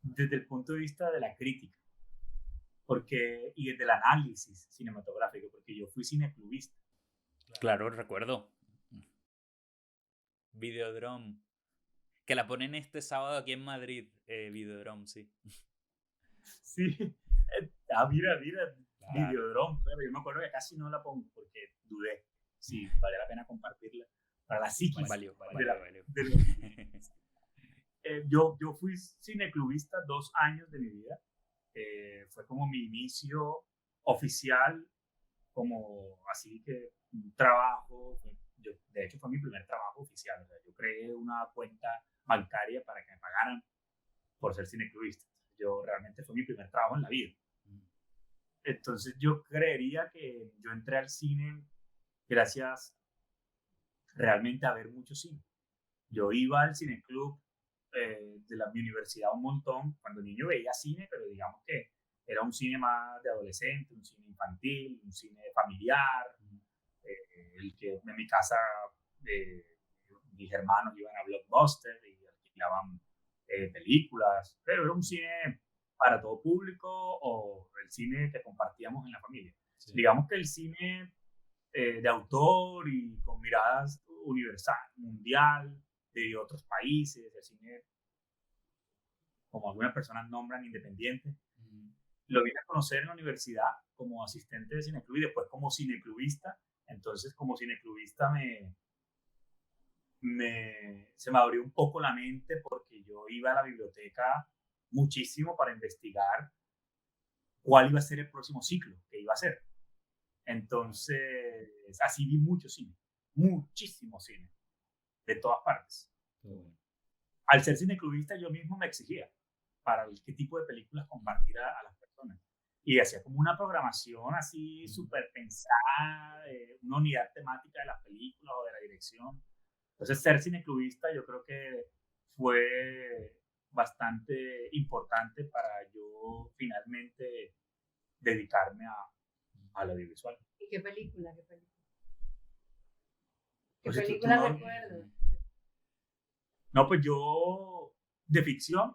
desde el punto de vista de la crítica y desde el análisis cinematográfico, porque yo fui cineclubista. Claro, recuerdo. Videodrome. Que la ponen este sábado aquí en Madrid. Videodrome, sí. Sí, mira, Claro. Videodrome, claro, yo me acuerdo que casi no la pongo porque dudé si vale la pena compartirla para la psiquis Valió. de yo fui cineclubista 2 años de mi vida. Fue como mi inicio oficial, como así que un trabajo. De hecho, fue mi primer trabajo oficial. O sea, yo creé una cuenta bancaria para que me pagaran por ser cineclubista. Yo realmente fue mi primer trabajo en la vida. Entonces yo creería que yo entré al cine gracias realmente a ver mucho cine. Yo iba al cineclub mi universidad un montón. Cuando niño veía cine, pero digamos que era un cine más de adolescente, un cine infantil, un cine familiar, el que en mi casa eh, mis hermanos iban a Blockbuster y alquilaban películas, pero era un cine para todo público o el cine que compartíamos en la familia. Sí. Digamos que el cine de autor y con miradas universal, mundial, de otros países, el cine, como algunas personas nombran, independiente. Lo vine a conocer en la universidad como asistente de cineclub y después como cineclubista. Entonces, como cineclubista se me abrió un poco la mente porque yo iba a la biblioteca muchísimo para investigar cuál iba a ser el próximo ciclo que iba a ser. Entonces, así vi mucho cine, muchísimo cine, de todas partes. Al ser cineclubista, yo mismo me exigía para qué tipo de películas compartir a las personas. Y hacía como una programación así súper pensada, una unidad temática de las películas o de la dirección. Entonces, ser cineclubista yo creo que fue bastante importante para yo finalmente dedicarme al audiovisual. ¿Y qué película? ¿Qué película? ¿Qué Pues película recuerdas? No, pues yo, de ficción,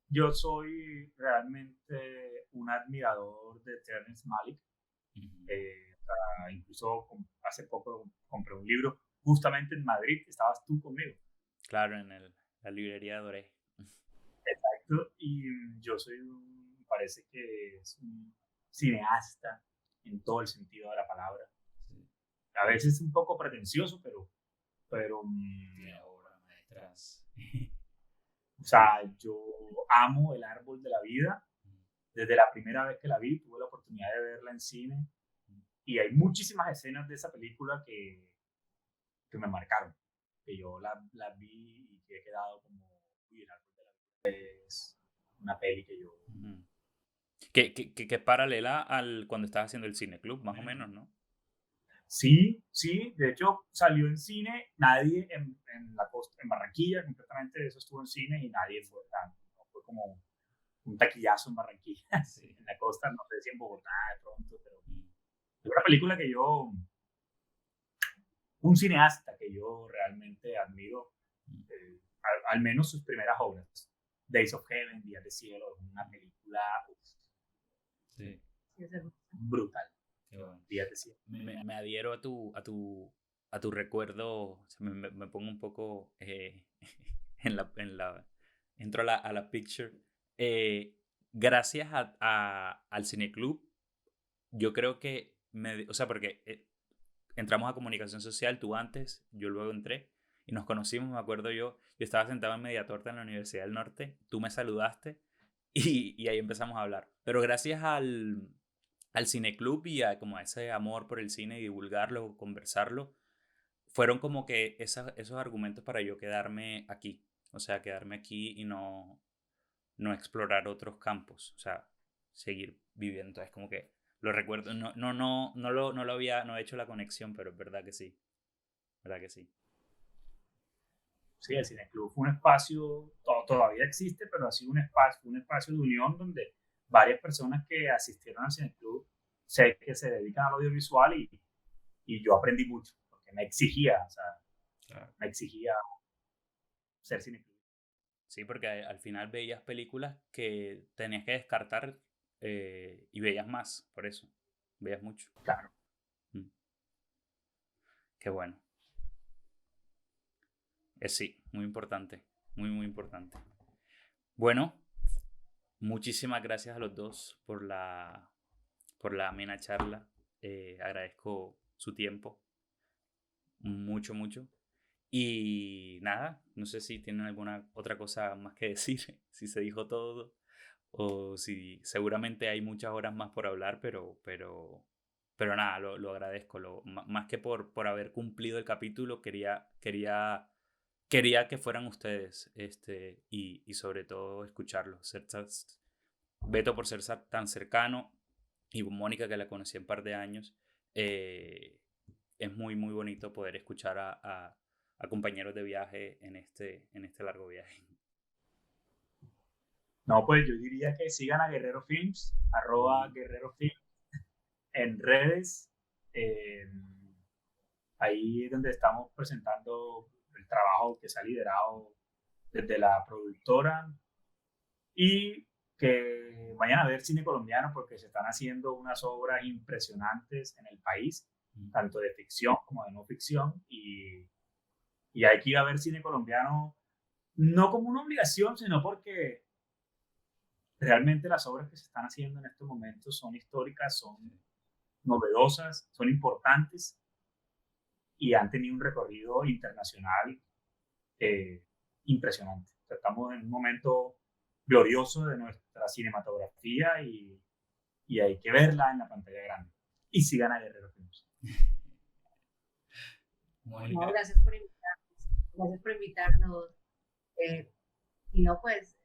yo soy realmente un admirador de Terrence Malick. Incluso hace poco compré un libro justamente en Madrid, estabas tú conmigo. Claro, en la librería Doré. Exacto, y yo me parece que es un cineasta en todo el sentido de la palabra. Sí. A veces un poco pretencioso, pero tiene obras maestras. O sea, yo amo El Árbol de la Vida. Desde la primera vez que la vi, tuve la oportunidad de verla en cine. Y hay muchísimas escenas de esa película que me marcaron. Que yo la vi y que he quedado como, uy, El Árbol de la Vida es una peli que yo... Que es paralela al cuando estabas haciendo el cineclub, más o menos, ¿no? Sí, sí, de hecho salió en cine, nadie en la costa, en Barranquilla, concretamente eso estuvo en cine y nadie fue como un taquillazo en Barranquilla, Sí. en la costa, no sé si en Bogotá de pronto, pero es una película que un cineasta que yo realmente admiro, al menos sus primeras obras. Days of Heaven, Días de Cielo, es una película Sí. Sí, es hermoso. brutal. Qué bueno. Días de Cielo. Me adhiero a tu recuerdo, o sea, me pongo un poco entro a la picture. Gracias al Cineclub, yo creo que, o sea, porque entramos a comunicación social, tú antes, yo luego entré, y nos conocimos, me acuerdo yo estaba sentado en Mediatorta en la Universidad del Norte, tú me saludaste, y ahí empezamos a hablar. Pero gracias al Cineclub y a como a ese amor por el cine y divulgarlo, conversarlo, fueron como que esos argumentos para yo quedarme aquí. O sea, quedarme aquí y no explorar otros campos. O sea, seguir viviendo. Entonces, como que lo recuerdo. No he hecho la conexión, pero es verdad que sí. ¿Verdad que sí? Sí, el Cineclub fue un espacio, todavía existe, pero ha sido un espacio de unión donde varias personas que asistieron al Cineclub sé que se dedican al audiovisual y yo aprendí mucho, porque me exigía, o sea, Claro. me exigía ser Cineclub. Sí, porque al final veías películas que tenías que descartar y veías más, por eso. Veías mucho. Claro. Mm. Qué bueno. Sí, muy importante. Muy, muy importante. Bueno, muchísimas gracias a los dos por la amena charla. Agradezco su tiempo. Mucho, mucho. Y nada, no sé si tienen alguna otra cosa más que decir, si se dijo todo, o si seguramente hay muchas horas más por hablar, pero nada, lo agradezco. Más que por haber cumplido el capítulo, quería que fueran ustedes, y sobre todo escucharlos. Beto por ser tan cercano y Mónica que la conocí en un par de años. Es muy, muy bonito poder escuchar a compañeros de viaje en este largo viaje. No, pues yo diría que sigan a Guerrero Films, @Guerrero Films en redes. Eh, Ahí es donde estamos presentando el trabajo que se ha liderado desde la productora y que vayan a ver cine colombiano porque se están haciendo unas obras impresionantes en el país, tanto de ficción como de no ficción, y hay que ir a ver cine colombiano no como una obligación, sino porque realmente las obras que se están haciendo en estos momentos son históricas, son novedosas, son importantes y han tenido un recorrido internacional eh, impresionante. O sea, estamos en un momento glorioso de nuestra cinematografía y hay que verla en la pantalla grande. Y sigan a Guerrero Films. No, gracias por invitarnos. Gracias por invitarnos. Y no, pues,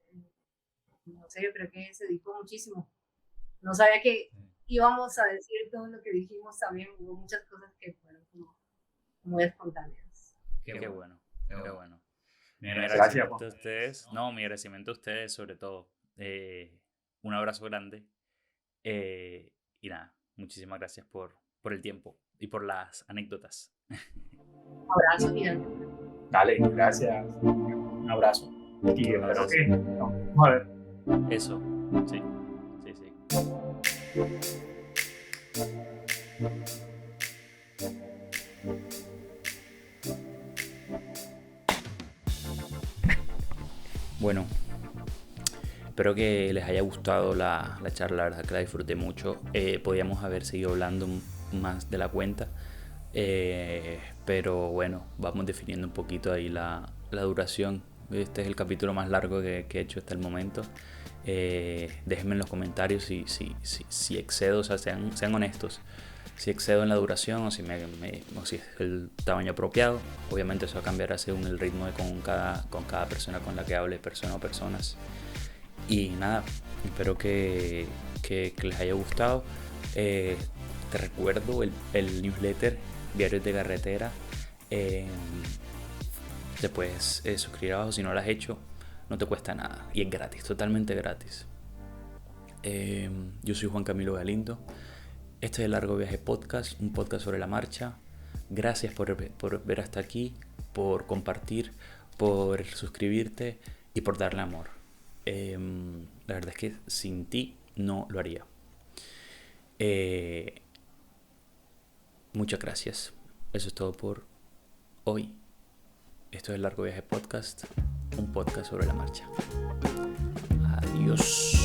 no sé, yo creo que se dijo muchísimo. No sabía que íbamos a decir todo lo que dijimos también. Hubo muchas cosas que fueron como muy espontáneas. Qué bueno, qué bueno. Mi Gracias, agradecimiento a ustedes. No, mi agradecimiento a ustedes sobre todo. Un abrazo grande. Y nada, muchísimas gracias por el tiempo y por las anécdotas. Abrazo gigante. Dale, gracias. Un abrazo. Y Un espero abrazo. que vamos a ver. Eso, sí, sí, sí. Bueno, espero que les haya gustado la charla, la verdad que la disfruté mucho. Podíamos haber seguido hablando más de la cuenta, pero bueno, vamos definiendo un poquito ahí la duración. Este es el capítulo más largo que he hecho hasta el momento. Déjenme en los comentarios si excedo, o sea, sean honestos. Si excedo en la duración o si es el tamaño apropiado. Obviamente eso cambiará según el ritmo con cada persona con la que hable, persona o personas. Y nada, espero que les haya gustado. Te recuerdo el newsletter Diarios de Carretera. Te puedes suscribir abajo si no lo has hecho. No te cuesta nada y es gratis, totalmente gratis. Yo soy Juan Camilo Galindo. Este es el Largo Viaje Podcast, un podcast sobre la marcha. Gracias por ver hasta aquí, por compartir, por suscribirte y por darle amor. La verdad es que sin ti no lo haría. Muchas gracias. Eso es todo por hoy. Esto es el Largo Viaje Podcast, un podcast sobre la marcha. Adiós.